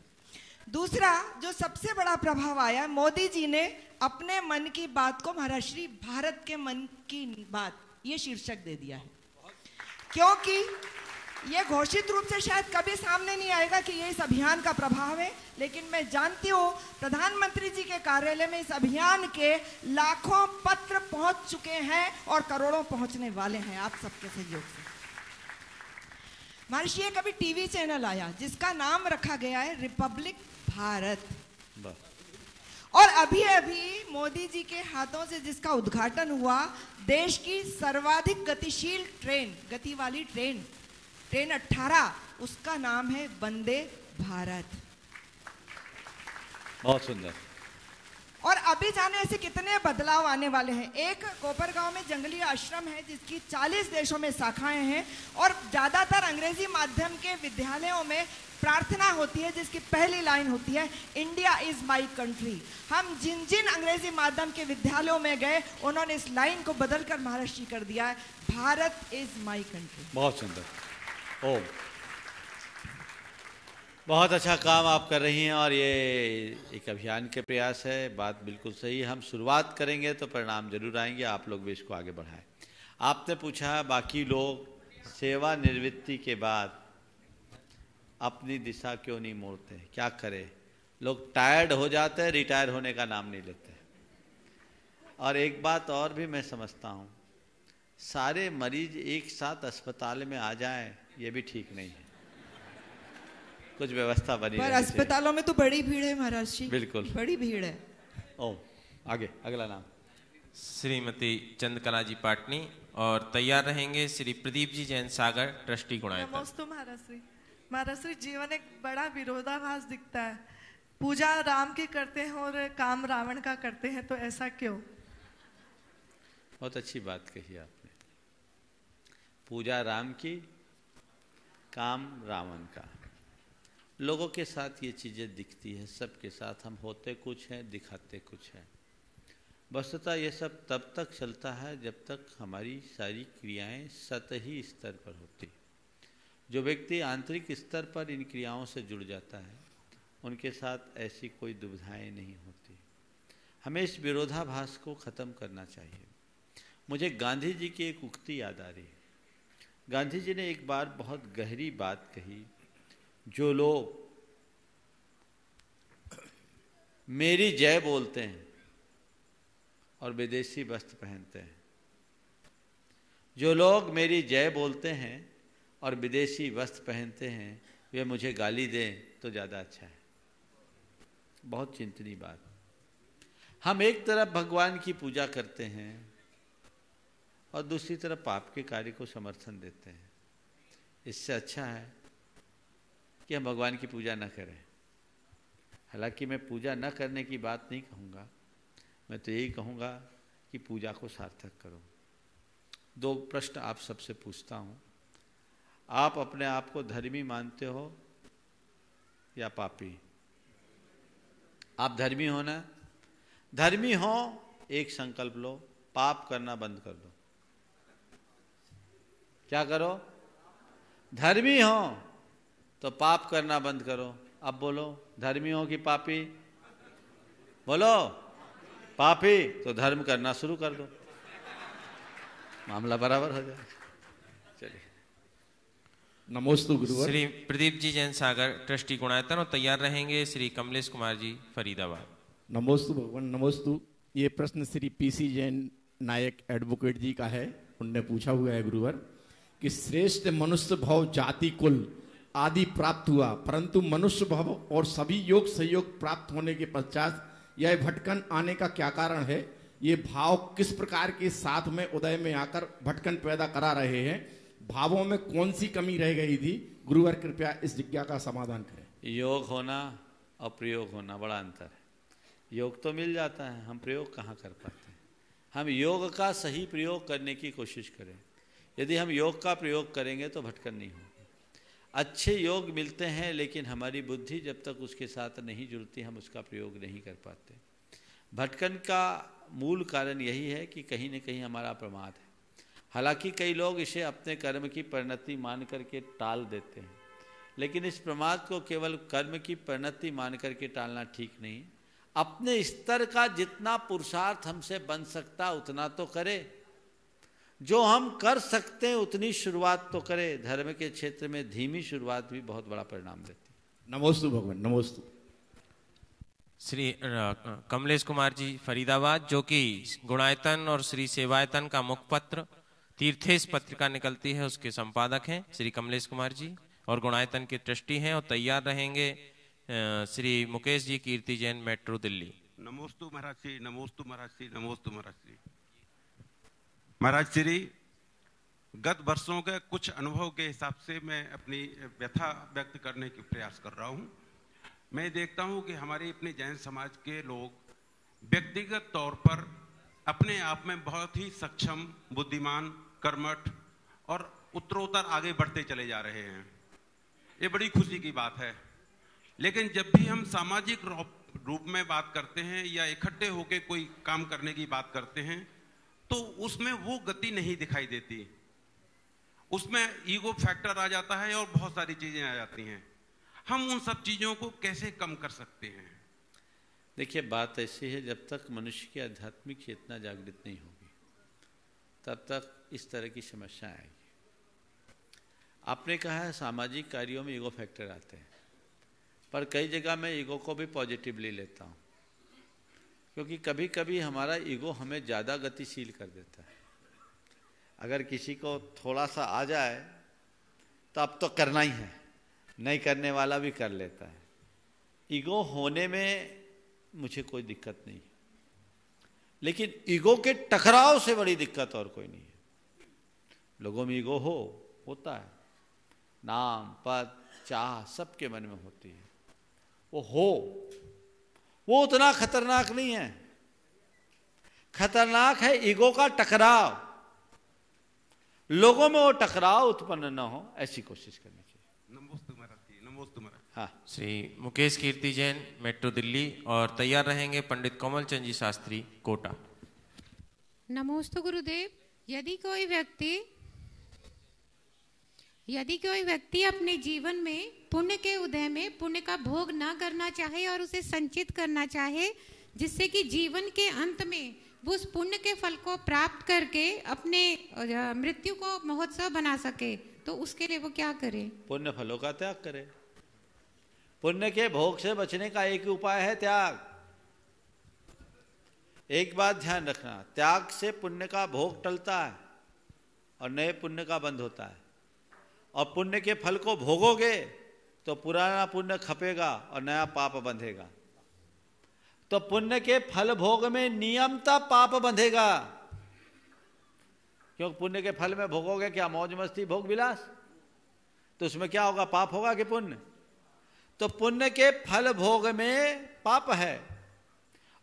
दूसरा जो सबसे बड़ा प्रभाव आया, मोदी जी ने अपने मन की बात को महर्षि भारत के मन की बात ये शीर्षक दे दिया है, क्योंकि ये घोषित रूप से शायद कभी सामने नहीं आएगा कि ये इस अभियान का प्रभाव है, लेकिन मैं जानती हूँ प्रधानमंत्री जी के कार्यालय में इस अभियान के लाखों पत्र पहुंच चुके हैं और करोड़ों पहुंचने वाले हैं आप सबके सहयोग से। महर्षि, एक अभी टीवी चैनल आया जिसका नाम रखा गया है रिपब्लिक भारत, और अभी अभी मोदी जी के हाथों से जिसका उद्घाटन हुआ, देश की सर्वाधिक गतिशील ट्रेन, गति वाली ट्रेन 18, उसका नाम है वंदे भारत। बहुत सुंदर। और अभी जाने ऐसे कितने बदलाव आने वाले हैं। एक कोपरगांव में जंगली आश्रम है जिसकी 40 देशों में शाखाएं हैं और ज्यादातर अंग्रेजी माध्यम के विद्यालयों में प्रार्थना होती है जिसकी पहली लाइन होती है, इंडिया इज माई कंट्री। हम जिन जिन अंग्रेजी माध्यम के विद्यालयों में गए उन्होंने इस लाइन को बदलकर महर्षि कर दिया है, भारत इज माई कंट्री। बहुत सुंदर। ओम, बहुत अच्छा काम आप कर रही हैं और ये एक अभियान के प्रयास है, बात बिल्कुल सही है। हम शुरुआत करेंगे तो परिणाम जरूर आएंगे, आप लोग भी इसको आगे बढ़ाएं। आपने पूछा बाकी लोग सेवानिवृत्ति के बाद अपनी दिशा क्यों नहीं मोड़ते, क्या करें? लोग टायर्ड हो जाते हैं, रिटायर होने का नाम नहीं लेते। और एक बात और भी मैं समझता हूँ, सारे मरीज एक साथ अस्पताल में आ जाएं ये भी ठीक नहीं है, कुछ व्यवस्था बनी पर अस्पतालों में तो बड़ी भीड़ है महाराज जी, बिल्कुल बड़ी भीड़ है। ओ आगे अगला नाम श्रीमती चंद्रकला जी पाटनी, और तैयार रहेंगे श्री प्रदीप जी जैन सागर, ट्रस्टी गुणायतन। नमस्ते महाराज श्री, जीवन एक बड़ा विरोधाभास दिखता है। पूजा राम की करते हैं और काम रावण का करते हैं, तो ऐसा क्यों? बहुत अच्छी बात कही आपने। पूजा राम की, काम रावण का। लोगों के साथ ये चीज़ें दिखती है, सबके साथ हम होते कुछ हैं, दिखाते कुछ हैं। वस्तुतः ये सब तब तक चलता है जब तक हमारी सारी क्रियाएं सतही स्तर पर होती। जो व्यक्ति आंतरिक स्तर पर इन क्रियाओं से जुड़ जाता है उनके साथ ऐसी कोई दुविधाएं नहीं होती। हमें इस विरोधाभास को ख़त्म करना चाहिए। मुझे गांधी जी की एक उक्ति याद आ रही है। गांधी जी ने एक बार बहुत गहरी बात कही, जो लोग मेरी जय बोलते हैं और विदेशी वस्त्र पहनते हैं। जो लोग मेरी जय बोलते हैं और विदेशी वस्त्र पहनते हैं, वे मुझे गाली दें तो ज़्यादा अच्छा है। बहुत चिंतनीय बात। हम एक तरफ भगवान की पूजा करते हैं और दूसरी तरफ पाप के कार्य को समर्थन देते हैं। इससे अच्छा है कि हम भगवान की पूजा न करें। हालांकि मैं पूजा न करने की बात नहीं कहूँगा, मैं तो यही कहूँगा कि पूजा को सार्थक करो। 2 प्रश्न आप सबसे पूछता हूँ। आप अपने आप को धर्मी मानते हो या पापी? आप धर्मी हो ना? धर्मी हो, एक संकल्प लो, पाप करना बंद कर दो। क्या करो? धर्मी हो तो पाप करना बंद करो। अब बोलो, धर्मी हो कि पापी? बोलो, पापी तो धर्म करना शुरू कर दो, मामला बराबर हो जाए। चलिए, नमोस्तु गुरुवर। श्री प्रदीप जी जैन सागर ट्रस्टी गुणायतन, और तैयार रहेंगे श्री कमलेश कुमार जी फरीदाबाद। नमोस्तु भगवान, नमोस्तु। ये प्रश्न श्री पीसी जैन नायक एडवोकेट जी का है। उनने पूछा हुआ है गुरुवर कि श्रेष्ठ मनुष्य भाव जाति कुल आदि प्राप्त हुआ, परंतु मनुष्य भाव और सभी योग सहयोग प्राप्त होने के पश्चात यह भटकन आने का क्या कारण है? ये भाव किस प्रकार के साथ में उदय में आकर भटकन पैदा करा रहे हैं? भावों में कौन सी कमी रह गई थी? गुरुवर कृपया इस जिज्ञासा का समाधान करें। योग होना और प्रयोग होना बड़ा अंतर है। योग तो मिल जाता है, हम प्रयोग कहाँ कर पाते हैं। हम योग का सही प्रयोग करने की कोशिश करें। यदि हम योग का प्रयोग करेंगे तो भटकन नहीं होगी। अच्छे योग मिलते हैं, लेकिन हमारी बुद्धि जब तक उसके साथ नहीं जुड़ती, हम उसका प्रयोग नहीं कर पाते। भटकन का मूल कारण यही है कि कहीं न कहीं हमारा प्रमाद है। हालांकि कई लोग इसे अपने कर्म की परिणति मान करके टाल देते हैं, लेकिन इस प्रमाद को केवल कर्म की परिणति मान करके टालना ठीक नहीं। अपने स्तर का जितना पुरुषार्थ हमसे बन सकता उतना तो करे। जो हम कर सकते हैं उतनी शुरुआत तो करें। धर्म के क्षेत्र में धीमी शुरुआत भी बहुत बड़ा परिणाम देती है। नमोस्तु भगवान, नमोस्तु। श्री कमलेश कुमार जी फरीदाबाद, जो कि गुणायतन और श्री सेवायतन का मुखपत्र तीर्थेश पत्रिका निकलती है, उसके संपादक हैं श्री कमलेश कुमार जी, और गुणायतन के ट्रस्टी हैं। और तैयार रहेंगे श्री मुकेश जी कीर्ति जैन, मेट्रो दिल्ली। नमोस्तु महाराज श्री, नमोस्तु महाराज श्री, नमोस्तु महाराज श्री। महाराज श्री, गत वर्षों के कुछ अनुभव के हिसाब से मैं अपनी व्यथा व्यक्त करने की प्रयास कर रहा हूँ। मैं देखता हूँ कि हमारे अपने जैन समाज के लोग व्यक्तिगत तौर पर अपने आप में बहुत ही सक्षम, बुद्धिमान, कर्मठ और उत्तरोत्तर आगे बढ़ते चले जा रहे हैं। ये बड़ी खुशी की बात है। लेकिन जब भी हम सामाजिक रूप में बात करते हैं या इकट्ठे होकर कोई काम करने की बात करते हैं, तो उसमें वो गति नहीं दिखाई देती। उसमें ईगो फैक्टर आ जाता है और बहुत सारी चीजें आ जाती हैं। हम उन सब चीजों को कैसे कम कर सकते हैं? देखिए, बात ऐसी है, जब तक मनुष्य की आध्यात्मिक चेतना जागृत नहीं होगी तब तक इस तरह की समस्या आएगी। आपने कहा है सामाजिक कार्यों में ईगो फैक्टर आते हैं, पर कई जगह मैं ईगो को भी पॉजिटिवली लेता हूँ, क्योंकि कभी कभी हमारा ईगो हमें ज़्यादा गतिशील कर देता है। अगर किसी को थोड़ा सा आ जाए तो अब तो करना ही है, नहीं करने वाला भी कर लेता है। ईगो होने में मुझे कोई दिक्कत नहीं, लेकिन ईगो के टकराव से बड़ी दिक्कत और कोई नहीं है। लोगों में ईगो होता है, नाम, पद, चाह सबके मन में होती है। वो उतना खतरनाक नहीं है। खतरनाक है ईगो का टकराव। लोगों में वो टकराव उत्पन्न न हो, ऐसी कोशिश करनी चाहिए। नमोस्तु महाराज जी, नमोस्तु महाराज। हाँ, श्री मुकेश कीर्ति जैन, मेट्रो दिल्ली, और तैयार रहेंगे पंडित कोमल चंद जी शास्त्री, कोटा। नमोस्तु गुरुदेव। यदि कोई व्यक्ति अपने जीवन में पुण्य के उदय में पुण्य का भोग ना करना चाहे और उसे संचित करना चाहे, जिससे कि जीवन के अंत में वो उस पुण्य के फल को प्राप्त करके अपने मृत्यु को महोत्सव बना सके, तो उसके लिए वो क्या करे? पुण्य फलों का त्याग करे। पुण्य के भोग से बचने का एक ही उपाय है, त्याग। एक बात ध्यान रखना, त्याग से पुण्य का भोग टलता है और नए पुण्य का बंध होता है। और पुण्य के फल को भोगोगे तो पुराना पुण्य खपेगा और नया पाप बंधेगा। तो पुण्य के फल भोग में नियमता पाप बंधेगा, क्योंकि पुण्य के फल में भोगोगे क्या? मौज मस्ती भोग विलास, तो उसमें क्या होगा? पाप होगा कि पुण्य? तो पुण्य के फल भोग में पाप है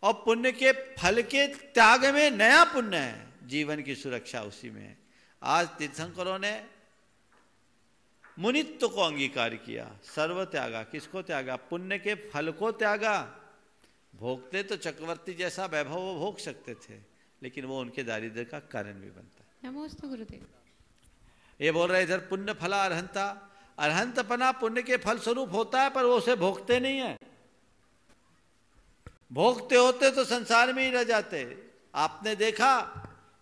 और पुण्य के फल के त्याग में नया पुण्य है। जीवन की सुरक्षा उसी में है। आज तीर्थंकरों ने मुनित्व को अंगीकार किया, सर्व त्यागा। किसको त्यागा? पुण्य के फल को त्यागा। भोगते तो चक्रवर्ती जैसा वैभव वो भोग सकते थे, लेकिन वो उनके दारिद्र्य का कारण भी बनता है। नमोस्तु गुरुदेव। ये बोल रहे इधर पुण्य फला अरहंता, अरहंतपना पुण्य के फल स्वरूप होता है, पर वो उसे भोगते नहीं है। भोगते होते तो संसार में ही रह जाते। आपने देखा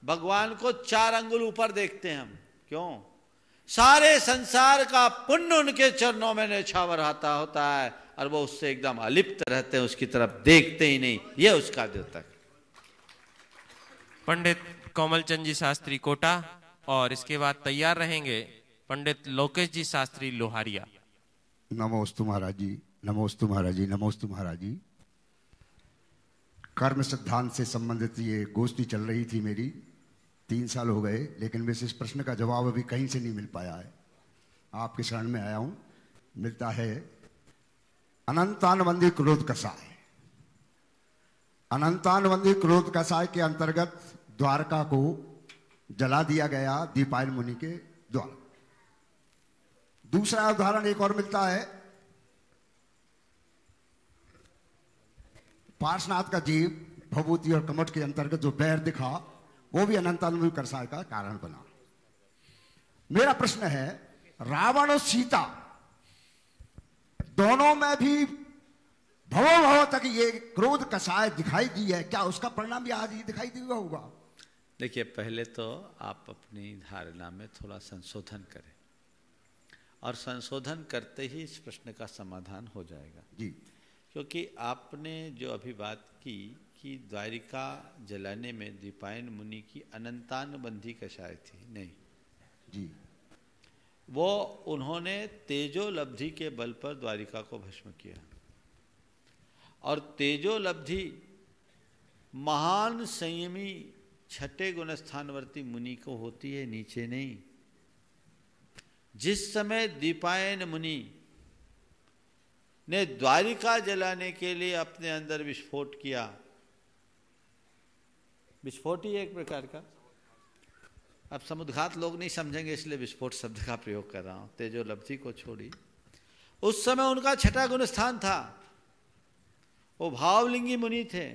भगवान को 4 अंगुल ऊपर देखते हैं हम, क्यों? सारे संसार का पुण्य उनके चरणों में न्यौछावर आता होता है और वो उससे एकदम अलिप्त रहते हैं, उसकी तरफ देखते ही नहीं। ये उसका द्योतक। पंडित कोमलचंद जी शास्त्री कोटा और इसके बाद तैयार रहेंगे पंडित लोकेश जी शास्त्री लोहारिया। नमोस्तु महाराज जी, नमोस्तु महाराज जी, नमोस्तु महाराज जी। कर्म सिद्धांत से संबंधित ये गोष्ठी चल रही थी मेरी, 3 साल हो गए, लेकिन वैसे इस प्रश्न का जवाब अभी कहीं से नहीं मिल पाया है। आपके शरण में आया हूं। मिलता है अनंतानुबंधी क्रोध कसाय। अनंतानुबंधी क्रोध कसाय के अंतर्गत द्वारका को जला दिया गया दीपायन मुनि के द्वारा। दूसरा उदाहरण एक और मिलता है, पार्श्वनाथ का जीव भभूति और कमठ के अंतर्गत जो बैर दिखा, वो भी अनंतानुबंधी कसाय का कारण बना। मेरा प्रश्न है, रावण और सीता दोनों में भी भवो भव तक ये क्रोध कसाय दिखाई दी है, क्या उसका परिणाम भी आज ही दिखाई दिया होगा? देखिए, पहले तो आप अपनी धारणा में थोड़ा संशोधन करें, और संशोधन करते ही इस प्रश्न का समाधान हो जाएगा जी। क्योंकि आपने जो अभी बात की कि द्वारिका जलाने में दीपायन मुनि की अनंतानुबंधी कषाय थी, नहीं जी, वो उन्होंने तेजोलब्धि के बल पर द्वारिका को भस्म किया। और तेजोलब्धि महान संयमी छठे गुणस्थानवर्ती मुनि को होती है, नीचे नहीं। जिस समय दीपायन मुनि ने द्वारिका जलाने के लिए अपने अंदर विस्फोट किया, विस्फोट ही एक प्रकार का, अब समुद्घात लोग नहीं समझेंगे इसलिए विस्फोट शब्द का प्रयोग कर रहा हूं, तेजोलब्धि को छोड़ी। उस समय उनका छठा गुण स्थान था, वो भावलिंगी मुनि थे,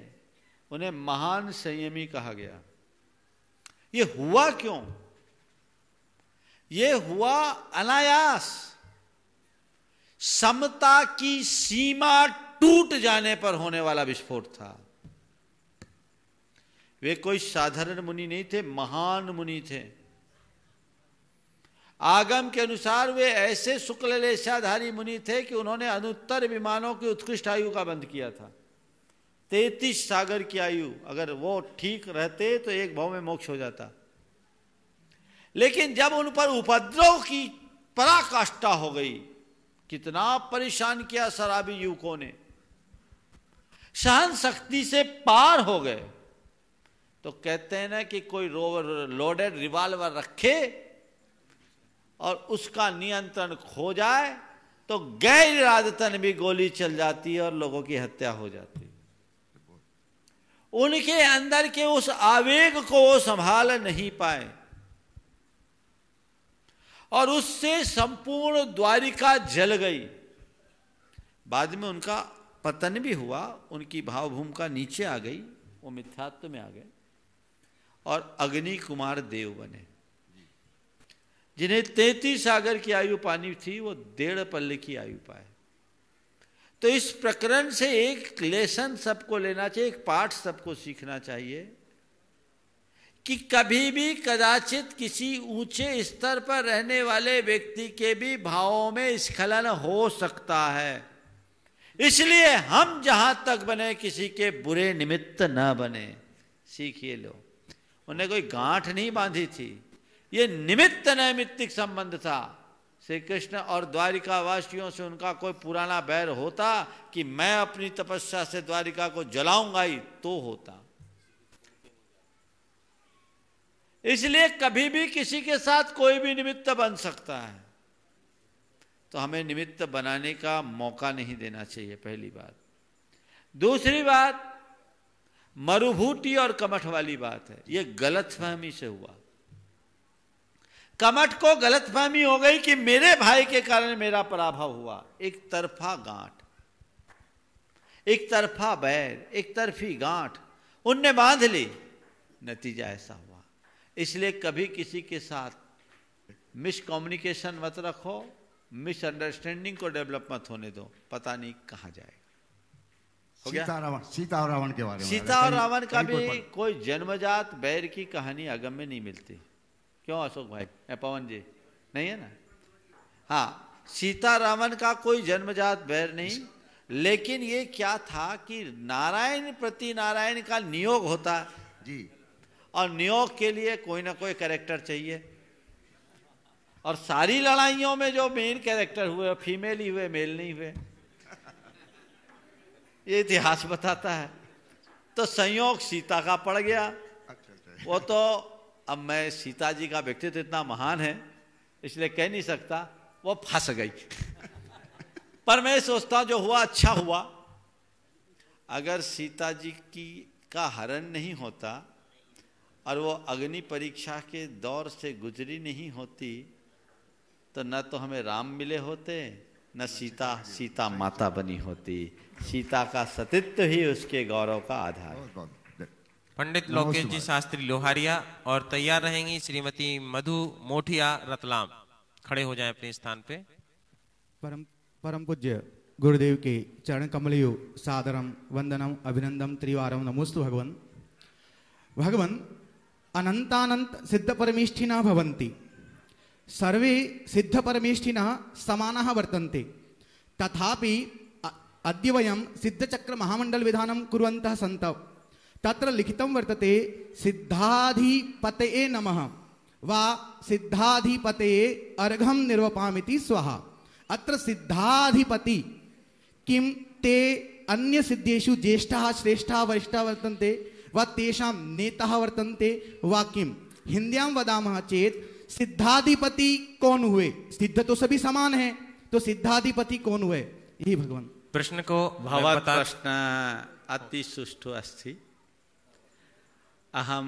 उन्हें महान संयमी कहा गया। ये हुआ क्यों? ये हुआ अनायास, समता की सीमा टूट जाने पर होने वाला विस्फोट था। वे कोई साधारण मुनि नहीं थे, महान मुनि थे। आगम के अनुसार वे ऐसे शुक्ल लेशाधारी मुनि थे कि उन्होंने अनुत्तर विमानों की उत्कृष्ट आयु का बंद किया था। 33 सागर की आयु, अगर वो ठीक रहते तो एक भाव में मोक्ष हो जाता। लेकिन जब उन पर उपद्रव की पराकाष्ठा हो गई, कितना परेशान किया शराबी युवकों ने, सहन शक्ति से पार हो गए। तो कहते हैं ना कि कोई लोडेड रिवॉल्वर रखे और उसका नियंत्रण खो जाए तो गैर इरादतन भी गोली चल जाती है और लोगों की हत्या हो जाती है। उनके अंदर के उस आवेग को वो संभाल नहीं पाए और उससे संपूर्ण द्वारिका जल गई। बाद में उनका पतन भी हुआ, उनकी भावभूमिका नीचे आ गई, वो मिथ्यात्व में आ गए और अग्नि कुमार देव बने। जिन्हें 33 सागर की आयु पानी थी, वो 1.5 पल्ले की आयु पाए। तो इस प्रकरण से एक लेसन सबको लेना चाहिए, एक पाठ सबको सीखना चाहिए कि कभी भी कदाचित किसी ऊंचे स्तर पर रहने वाले व्यक्ति के भी भावों में स्खलन हो सकता है। इसलिए हम जहां तक बने किसी के बुरे निमित्त न बने। सीखिए लो। उन्हें कोई गांठ नहीं बांधी थी, ये निमित्त नैमित्तिक संबंध था। श्री कृष्ण और द्वारिका वासियों से उनका कोई पुराना बैर होता कि मैं अपनी तपस्या से द्वारिका को जलाऊंगा ही तो होता। इसलिए कभी भी किसी के साथ कोई भी निमित्त बन सकता है, तो हमें निमित्त बनाने का मौका नहीं देना चाहिए, पहली बात। दूसरी बात, मरुभूति और कमठ वाली बात है, ये गलतफहमी से हुआ। कमठ को गलतफहमी हो गई कि मेरे भाई के कारण मेरा पराभव हुआ। एक तरफा गांठ, एक तरफा बैर, एक तरफी गांठ उनने बांध ली, नतीजा ऐसा हुआ। इसलिए कभी किसी के साथ मिसकम्युनिकेशन मत रखो, मिसअंडरस्टैंडिंग को डेवलप मत होने दो, पता नहीं कहां जाएगा। हो गया? सीता और रावण के बारे में। सीता और रावण का भी कोई जन्मजात बैर की कहानी आगम में नहीं मिलती। क्यों अशोक भाई, पवन जी, नहीं है ना? हाँ, सीता रावण का कोई जन्मजात बैर नहीं, लेकिन ये क्या था कि नारायण प्रति नारायण का नियोग होता जी, और नियोग के लिए कोई ना कोई कैरेक्टर चाहिए। और सारी लड़ाइयों में जो मेन कैरेक्टर हुए फीमेल ही हुए, मेल नहीं हुए, ये इतिहास बताता है। तो संयोग सीता का पड़ गया। वो तो, अब मैं सीता जी का व्यक्तित्व इतना महान है इसलिए कह नहीं सकता, वो फंस गई। पर मैं सोचता जो हुआ अच्छा हुआ। अगर सीता जी का हरण नहीं होता और वो अग्नि परीक्षा के दौर से गुजरी नहीं होती तो न तो हमें राम मिले होते, न सीता माता बनी होती। सीता का सतीत्व ही उसके गौरव का आधार। पंडित लोकेश जी शास्त्री लोहारिया और तैयार रहेंगी श्रीमती मधु मोठिया रतलाम। खड़े हो जाएं अपने स्थान पे। परम पूज्य गुरुदेव के चरण कमलयो सादरम वंदनम अभिनंदन त्रिवारम नमोस्तु भगवन। भगवन अनंतानंत सिद्ध परमेष्ठिना भवन्ति, सर्वे सिद्ध परमेष्ठिनः समानः वर्तन्ते, तथापि अद्य वयं सिद्धचक्र महामंडल विधानं कुर्वन्तः सन्तः तत्र लिखितं वर्तते सिद्धाधिपतये नमः वा सिद्धाधिपतये अर्घं निर्वपामिति स्वाहा। अत्र सिद्धाधिपति किं ते अन्य सिद्धेषु ज्येष्ठाः श्रेष्ठाः वरिष्ठाः वर्तन्ते वा तेषां नेताः वर्तन्ते वा किं? हिंद्यां वदामः चेत सिद्धाधिपति कौन हुए? सिद्ध तो सभी समान हैं, तो सिद्धाधिपति कौन हुए? यही भगवान प्रश्न को भवत् प्रश्न अति सुष्ठु अस्ति। अहम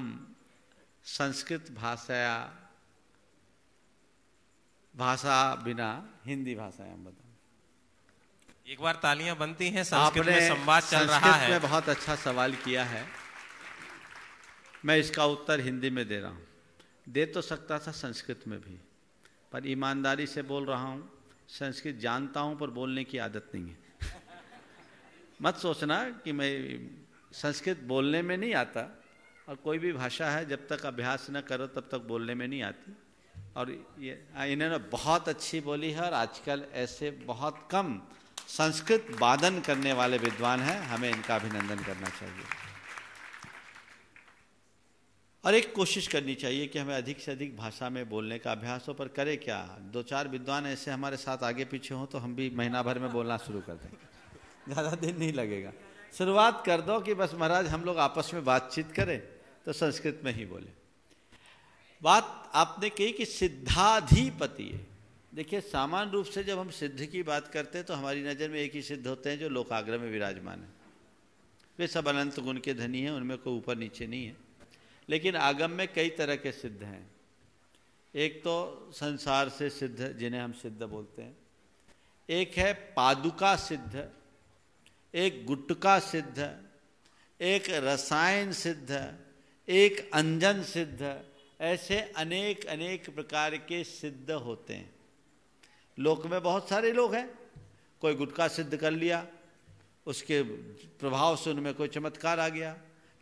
संस्कृत भाषा बिना हिंदी भाषायां बता। एक बार तालियां बनती हैं, संस्कृत में संवाद चल रहा है। संस्कृत में बहुत अच्छा सवाल किया है, मैं इसका उत्तर हिंदी में दे रहा हूँ। दे तो सकता था संस्कृत में भी, पर ईमानदारी से बोल रहा हूँ, संस्कृत जानता हूँ पर बोलने की आदत नहीं है। मत सोचना कि मैं संस्कृत बोलने में नहीं आता, और कोई भी भाषा है जब तक अभ्यास न करो तब तक बोलने में नहीं आती। और ये इन्होंने बहुत अच्छी बोली है, और आजकल ऐसे बहुत कम संस्कृत वादन करने वाले विद्वान हैं, हमें इनका अभिनंदन करना चाहिए। और एक कोशिश करनी चाहिए कि हमें अधिक से अधिक भाषा में बोलने का अभ्यास हो, पर करे क्या, 2-4 विद्वान ऐसे हमारे साथ आगे पीछे हों तो हम भी महीना भर में बोलना शुरू कर देंगे, ज़्यादा दिन नहीं लगेगा। शुरुआत कर दो कि बस महाराज हम लोग आपस में बातचीत करें तो संस्कृत में ही बोले। बात आपने कही कि सिद्धाधिपति है। देखिए, सामान्य रूप से जब हम सिद्ध की बात करते हैं तो हमारी नज़र में एक ही सिद्ध होते हैं जो लोकाग्र में विराजमान है। वे सब अनंत गुण के धनी हैं, उनमें कोई ऊपर नीचे नहीं है। लेकिन आगम में कई तरह के सिद्ध हैं। एक तो संसार से सिद्ध, जिन्हें हम सिद्ध बोलते हैं। एक है पादुका सिद्ध, एक गुटका सिद्ध, एक रसायन सिद्ध, एक अंजन सिद्ध। ऐसे अनेक अनेक प्रकार के सिद्ध होते हैं। लोक में बहुत सारे लोग हैं, कोई गुटका सिद्ध कर लिया, उसके प्रभाव से उनमें कोई चमत्कार आ गया।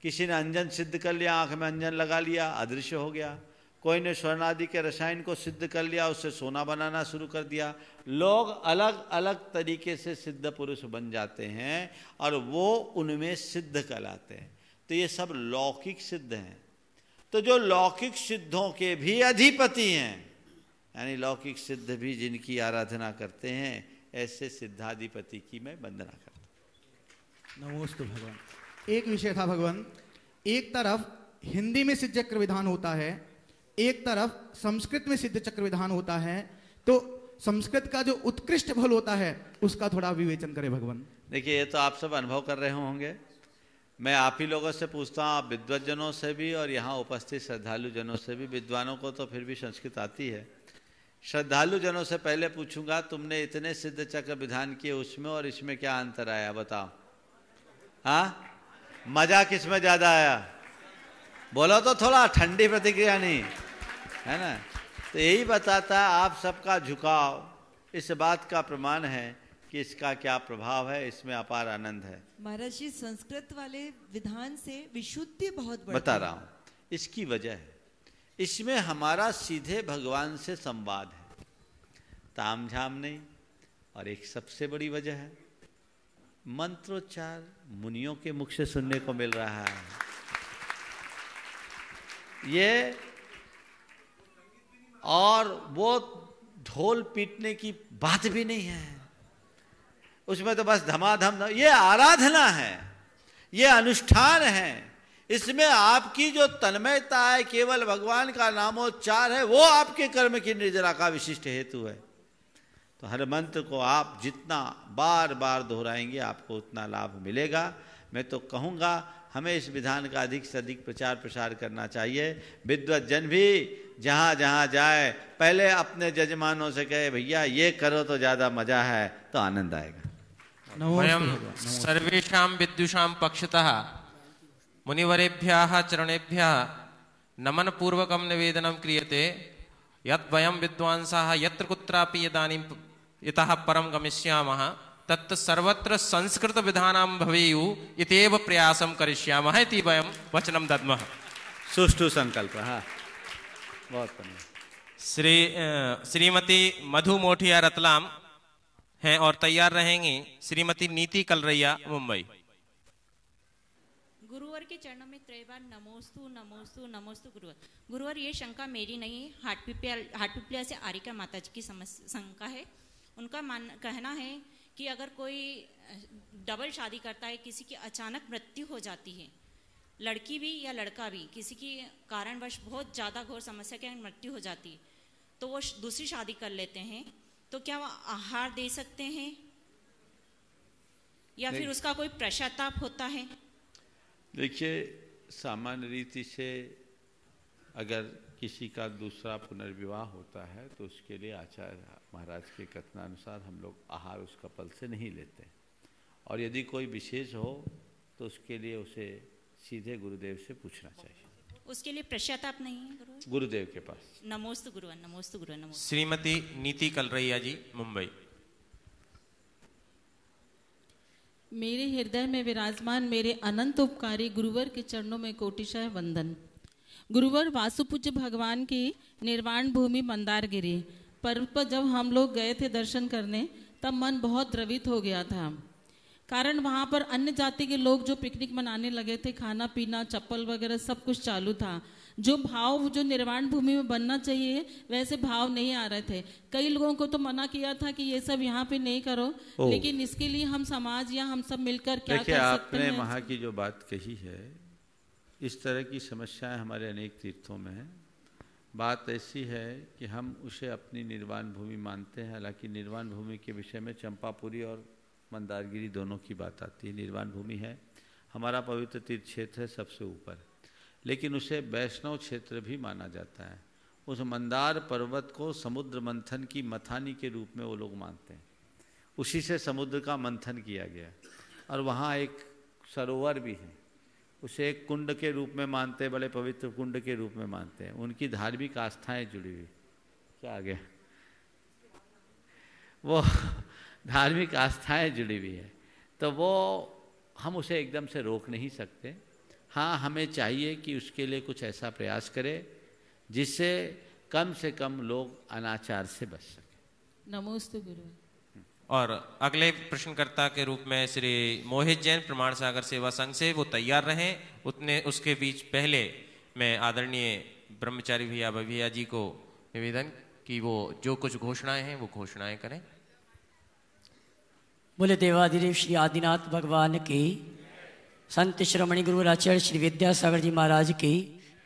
किसी ने अंजन सिद्ध कर लिया, आंख में अंजन लगा लिया, अदृश्य हो गया। कोई ने स्वर्ण आदि के रसायन को सिद्ध कर लिया, उससे सोना बनाना शुरू कर दिया। लोग अलग अलग तरीके से सिद्ध पुरुष बन जाते हैं और वो उनमें सिद्ध कहलाते हैं। तो ये सब लौकिक सिद्ध हैं। तो जो लौकिक सिद्धों के भी अधिपति हैं, यानी लौकिक सिद्ध भी जिनकी आराधना करते हैं, ऐसे सिद्धाधिपति की मैं वंदना करता हूँ। नमोस्तु भगवान। एक विषय था भगवान, एक तरफ हिंदी में सिद्ध चक्र विधान होता है, एक तरफ संस्कृत में सिद्ध चक्र विधान होता है, तो संस्कृत का जो उत्कृष्ट फल होता है उसका थोड़ा विवेचन करें भगवान। देखिए, ये तो आप सब अनुभव कर रहे होंगे। मैं आप ही लोगों से पूछता हूँ, आप विद्वज्जनों से भी और यहाँ उपस्थित श्रद्धालु जनों से भी, विद्वानों को तो फिर भी संस्कृत आती है, श्रद्धालु जनों से पहले पूछूंगा, तुमने इतने सिद्ध चक्र विधान किए, उसमें और इसमें क्या अंतर आया, बताओ। हाँ, मजा किस में ज्यादा आया? बोलो तो, थोड़ा ठंडी प्रतिक्रिया नहीं है ना। तो यही बताता है आप सबका झुकाव इस बात का प्रमाण है कि इसका क्या प्रभाव है, इसमें अपार आनंद है। महाराज जी, संस्कृत वाले विधान से विशुद्धि बहुत बढ़ती बता रहा हूं, इसकी वजह है, इसमें हमारा सीधे भगवान से संवाद है, ताम झाम नहीं। और एक सबसे बड़ी वजह है, मंत्रोच्चार मुनियों के मुख से सुनने को मिल रहा है। ये और वो ढोल पीटने की बात भी नहीं है, उसमें तो बस धमाधम, ये आराधना है, ये अनुष्ठान है। इसमें आपकी जो तन्मयता है, केवल भगवान का नामोच्चार है, वो आपके कर्म की निर्जरा का विशिष्ट हेतु है। तो हर मंत्र को आप जितना बार बार दोहराएंगे आपको उतना लाभ मिलेगा। मैं तो कहूँगा हमें इस विधान का अधिक से अधिक प्रचार प्रसार करना चाहिए। विद्वज्जन भी जहाँ जहाँ जाए पहले अपने जजमानों से कहे, भैया ये करो तो ज़्यादा मजा है, तो आनंद आएगा। वयं सर्वेषां विद्युषां पक्षतः मुनिवरेभ्यः चरणेभ्यः नमनपूर्वकं निवेदनं क्रियते यत् वयं विद्वांसाः यत्र कुत्रापि यदानीं इतः परं गमिष्यामः तत् सर्वत्र संस्कृत विधानां भवेयुः इत्येव प्रयासं करिष्यामः इति वयं वचनं दद्मः। सुष्ठु संकल्प। हाँ, बहुत बढ़िया। श्रीमती मधु मोठिया रतलाम हैं और तैयार रहेंगी श्रीमती नीति कलरैया मुंबई। गुरुवर के चरणों में त्रैबार नमोस्तु नमोस्तु नमोस्तु गुरुवर। गुरुवर, ये शंका मेरी नहीं है, हाटपिपलिया से आरिका माता जी की शंका है। उनका कहना है कि अगर कोई डबल शादी करता है, किसी की अचानक मृत्यु हो जाती है, लड़की भी या लड़का भी, किसी की कारणवश बहुत ज़्यादा घोर समस्या के मृत्यु हो जाती है, तो वो दूसरी शादी कर लेते हैं, तो क्या वो आहार दे सकते हैं या फिर उसका कोई पश्चाताप होता है? देखिए, सामान्य रीति से अगर किसी का दूसरा पुनर्विवाह होता है तो उसके लिए आचार्य महाराज के कथनानुसार हम लोग आहार उस कपल से नहीं लेते, और यदि कोई विशेष हो तो उसके लिए उसे सीधे गुरुदेव से पूछना चाहिए। उसके लिए पश्चाताप नहीं है गुरुदेव के पास। नमोस्तु गुरुवर, नमोस्तु गुरुवर, नमोस्तु। श्रीमती नीति कलरैया जी मुंबई। मेरे हृदय में विराजमान मेरे अनंत उपकारी गुरुवर के चरणों में कोटिशः वंदन। गुरुवर, वासुपूज्य भगवान की निर्वाण भूमि मंदारगिरी पर्वत पर जब हम लोग गए थे दर्शन करने, तब मन बहुत द्रवित हो गया था। कारण वहाँ पर अन्य जाति के लोग जो पिकनिक मनाने लगे थे, खाना पीना चप्पल वगैरह सब कुछ चालू था। जो भाव जो निर्वाण भूमि में बनना चाहिए वैसे भाव नहीं आ रहे थे। कई लोगों को तो मना किया था कि ये सब यहाँ पे नहीं करो, लेकिन इसके लिए हम समाज या हम सब मिलकर क्या कर सकते हैं? आपने वहाँ की जो बात कही है, इस तरह की समस्याएं हमारे अनेक तीर्थों में हैं। बात ऐसी है कि हम उसे अपनी निर्वाण भूमि मानते हैं, हालांकि निर्वाण भूमि के विषय में चंपापुरी और मंदारगिरी दोनों की बात आती है। निर्वाण भूमि है हमारा पवित्र तीर्थ क्षेत्र है सबसे ऊपर, लेकिन उसे वैष्णव क्षेत्र भी माना जाता है। उस मंदार पर्वत को समुद्र मंथन की मथानी के रूप में वो लोग मानते हैं, उसी से समुद्र का मंथन किया गया। और वहाँ एक सरोवर भी है, उसे एक कुंड के रूप में मानते हैं, बड़े पवित्र कुंड के रूप में मानते हैं। उनकी धार्मिक आस्थाएं जुड़ी हुई, क्या आ गया, वो धार्मिक आस्थाएं जुड़ी हुई है, तो वो हम उसे एकदम से रोक नहीं सकते। हाँ, हमें चाहिए कि उसके लिए कुछ ऐसा प्रयास करें जिससे कम से कम लोग अनाचार से बच सकें। नमोस्तु गुरु। और अगले प्रश्नकर्ता के रूप में श्री मोहित जैन प्रमाण सागर सेवा संघ से, वो तैयार रहें। उतने उसके बीच पहले मैं आदरणीय ब्रह्मचारी भैया जी को निवेदन कि वो जो कुछ घोषणाएं हैं वो घोषणाएं करें। बोले देवाधिदेव श्री आदिनाथ भगवान की, संत श्रोमणी गुरु आचार्य श्री विद्यासागर जी महाराज की,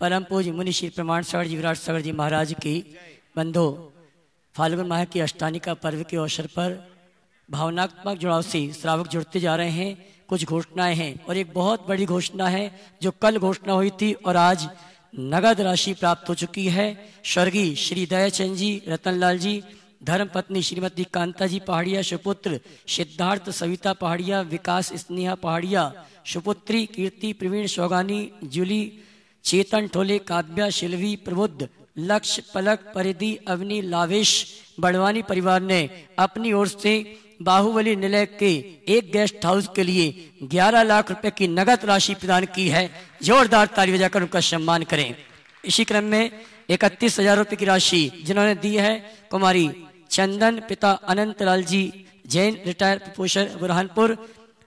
परम पूज्य मुनि श्री प्रमाण सागर जी विराट सागर जी महाराज की। बंधो, फाल्गुन माह की अष्टानी का पर्व के अवसर पर भावनात्मक जुड़ाव से श्रावक जुड़ते जा रहे हैं। कुछ घोषणाएं हैं और एक बहुत बड़ी घोषणा है जो कल घोषणा हुई थी और आज नगद राशि प्राप्त हो चुकी है। स्वर्गीय श्री दयाचंद जी, रतनलाल जी, धर्मपत्नी श्रीमती कांता जी पहाड़िया, सुपुत्र सिद्धार्थ सविता पहाड़िया, विकास स्नेहा पहाड़िया, सुपुत्री कीर्ति प्रवीण सौगानी, जूली, चेतन ठोले, काव्या, शिल्वी, प्रबुद्ध, लक्ष्य, पलक, परिधि, अवनी, लावेश बड़वानी परिवार ने अपनी ओर से बाहुबली निलय के एक गेस्ट हाउस के लिए 11 लाख रुपए की नगद राशि प्रदान की है। जोरदार ताली बजाकर उनका सम्मान करें। इसी क्रम में 31,000 रुपए की राशि जिन्होंने दी है कुमारी चंदन पिता अनंतलाल जी जैन, रिटायर प्रोफेसर बुरहानपुर,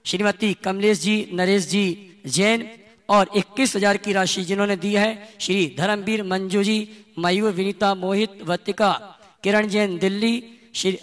श्रीमती कमलेश जी, नरेश जी जैन, और 21,000 की राशि जिन्होंने दी है श्री धर्मवीर मंजू जी, मयूर, विनीता, मोहित, वतिका, किरण जैन दिल्ली, श्री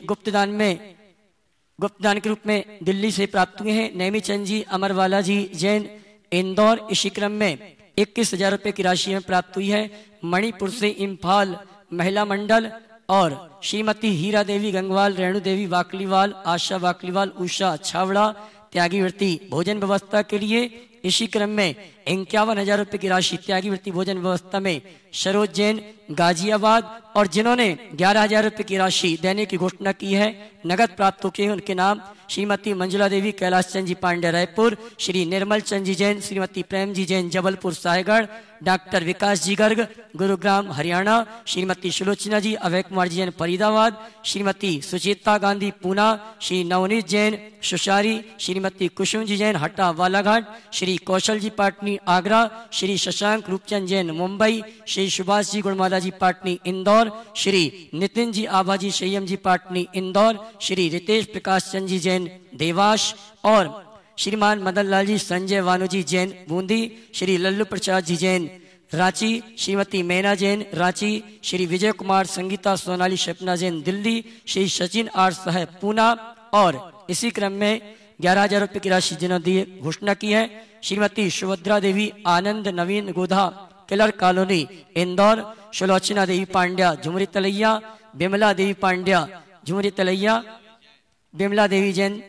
गुप्तदान के रूप में दिल्ली से प्राप्त हुए हैं। नेमीचंद जी, अमरवाला जी जैन इंदौर। इसी क्रम में 21,000 रुपए की राशि में प्राप्त हुई है मणिपुर से इम्फाल महिला मंडल, और श्रीमती हीरा देवी गंगवाल, रेणु देवी वाकलीवाल, आशा वाकलीवाल, उषा छावड़ा त्यागीवृत्ति भोजन व्यवस्था के लिए। इसी क्रम में 51,000 रुपए की राशि त्यागीवृत्ति भोजन व्यवस्था में सरोज जैन गाजियाबाद, और जिन्होंने 11,000 रुपए की राशि देने की घोषणा की है नगद प्राप्त हो के उनके नाम श्रीमती मंजुला देवी कैलाश चंद जी पांडे रायपुर, श्री निर्मल चंद जी जैन, श्रीमती प्रेम जी जैन जबलपुर सायगढ़, डॉक्टर विकास जी गर्ग गुरुग्राम हरियाणा, श्रीमती सुलोचना जी अभय कुमार जी जैन फरीदाबाद, श्रीमती सुचेता गांधी पूना, श्री नवनीत जैन सुशारी, श्रीमती कुसुम जी जैन हट्टा बालाघाट, श्री कौशल जी पाटनी आगरा, श्री शशांक रूपचंद जैन मुंबई, श्री सुभाष जी गुणमाला जी पाटनी इंदौर, श्री नितिन जी आभा जी संयम जी पाटनी इंदौर, श्री रितेश प्रकाश चंद जी जैन देवास, और श्रीमान मदन लाल जी संजय वानु जी जैन बूंदी, श्री लल्लू प्रसाद जी जैन रांची, श्रीमती मैना जैन रांची, श्री विजय कुमार संगीता सोनाली सपना जैन दिल्ली, श्री सचिन आर साहब पूना, और इसी क्रम में 11,000 रुपए की राशि जिन्होंने दी घोषणा की है श्रीमती सुभद्रा देवी आनंद नवीन गोधा किलर कॉलोनी इंदौर, सुलोचना देवी पांड्या झुमरी तलैया, बिमला देवी पांड्या झुमरी तलैया, बिमला देवी जैन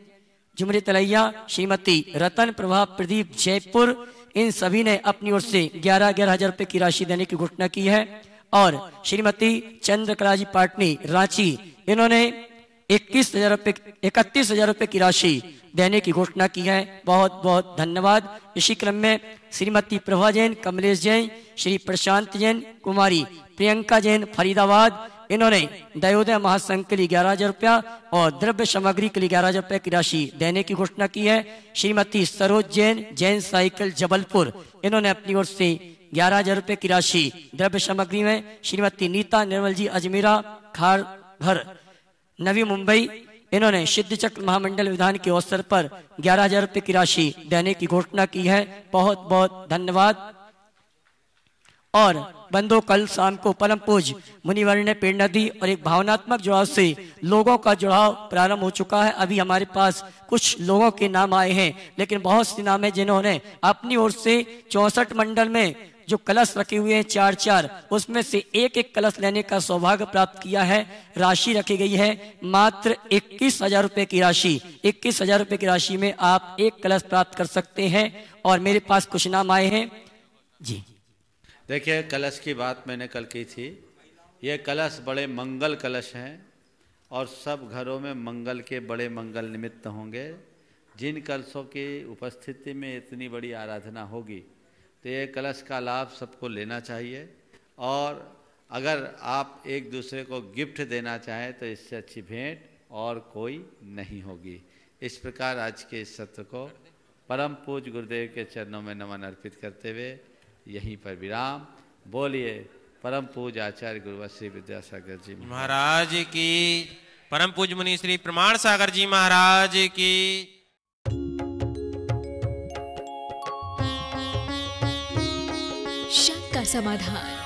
झुमरी तलैया, श्रीमती रतन प्रभा प्रदीप जयपुर, इन सभी ने अपनी ओर से 11,000 रुपए की राशि देने की घोषणा की है। और श्रीमती चंद्रकला जी पाटनी रांची, इन्होंने 31,000 रुपए की राशि देने की घोषणा की है। बहुत बहुत धन्यवाद। इसी क्रम में श्रीमती प्रभा जैन, कमलेश जैन, श्री प्रशांत जैन, कुमारी प्रियंका जैन फरीदाबाद, इन्होंने दयोदय महासंघ के लिए 11,000 रुपया और द्रव्य सामग्री के लिए 11,000 रुपए की राशि देने की घोषणा की है। श्रीमती सरोज जैन जैन साइकिल जबलपुर, इन्होंने अपनी ओर से 11,000 रुपए की राशि द्रव्य सामग्री में। श्रीमती नीता निर्मल जी अजमेरा खार घर नवी मुंबई, इन्होंने सिद्ध चक्र महामंडल विधान के अवसर पर 11,000 रुपए की राशि देने की घोषणा की है। बहुत बहुत धन्यवाद। और बंधु, कल शाम को परम पूज्य मुनिवर ने प्रेरणा दी और एक भावनात्मक जुड़ाव से लोगों का जुड़ाव प्रारंभ हो चुका है। अभी हमारे पास कुछ लोगों के नाम आए हैं, लेकिन बहुत से नाम है जिन्होंने अपनी ओर से 64 मंडल में जो कलश रखे हुए हैं 4-4, उसमें से एक कलश लेने का सौभाग्य प्राप्त किया है। राशि रखी गई है मात्र 21,000 रुपए की राशि। 21,000 रुपए की राशि में आप एक कलश प्राप्त कर सकते हैं। और मेरे पास कुछ नाम आए हैं जी। देखिए, कलश की बात मैंने कल की थी। ये कलश बड़े मंगल कलश हैं और सब घरों में मंगल के बड़े मंगल निमित्त होंगे। जिन कलशों की उपस्थिति में इतनी बड़ी आराधना होगी तो ये कलश का लाभ सबको लेना चाहिए। और अगर आप एक दूसरे को गिफ्ट देना चाहें तो इससे अच्छी भेंट और कोई नहीं होगी। इस प्रकार आज के इस सत्र को परम पूज्य गुरुदेव के चरणों में नमन अर्पित करते हुए यहीं पर विराम। बोलिए परम पूज्य आचार्य गुरुवर श्री विद्यासागर जी महाराज की परम पूज्य मुनि श्री प्रमाण सागर जी महाराज की। शंका समाधान।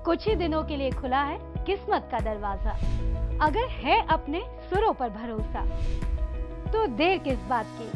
कुछ ही दिनों के लिए खुला है किस्मत का दरवाजा। अगर है अपने सुरों पर भरोसा तो देर किस बात की।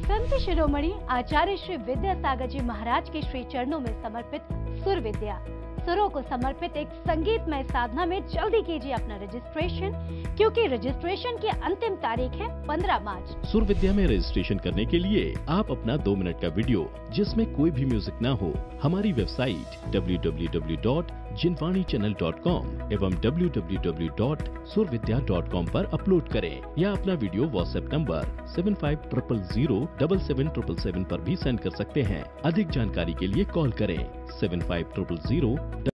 संत शिरोमणि आचार्य श्री विद्यासागर जी महाराज के श्री चरणों में समर्पित सुर विद्या, सुरों को समर्पित एक संगीतमय साधना में जल्दी कीजिए अपना रजिस्ट्रेशन, क्योंकि रजिस्ट्रेशन की अंतिम तारीख है 15 मार्च। सुर विद्या में रजिस्ट्रेशन करने के लिए आप अपना 2 मिनट का वीडियो जिसमें कोई भी म्यूजिक ना हो हमारी वेबसाइट www.jinvanichannel.com एवं www.survidya.com पर अपलोड करें या अपना वीडियो व्हाट्सएप नंबर 7500077777 पर भी सेंड कर सकते हैं। अधिक जानकारी के लिए कॉल करें 7500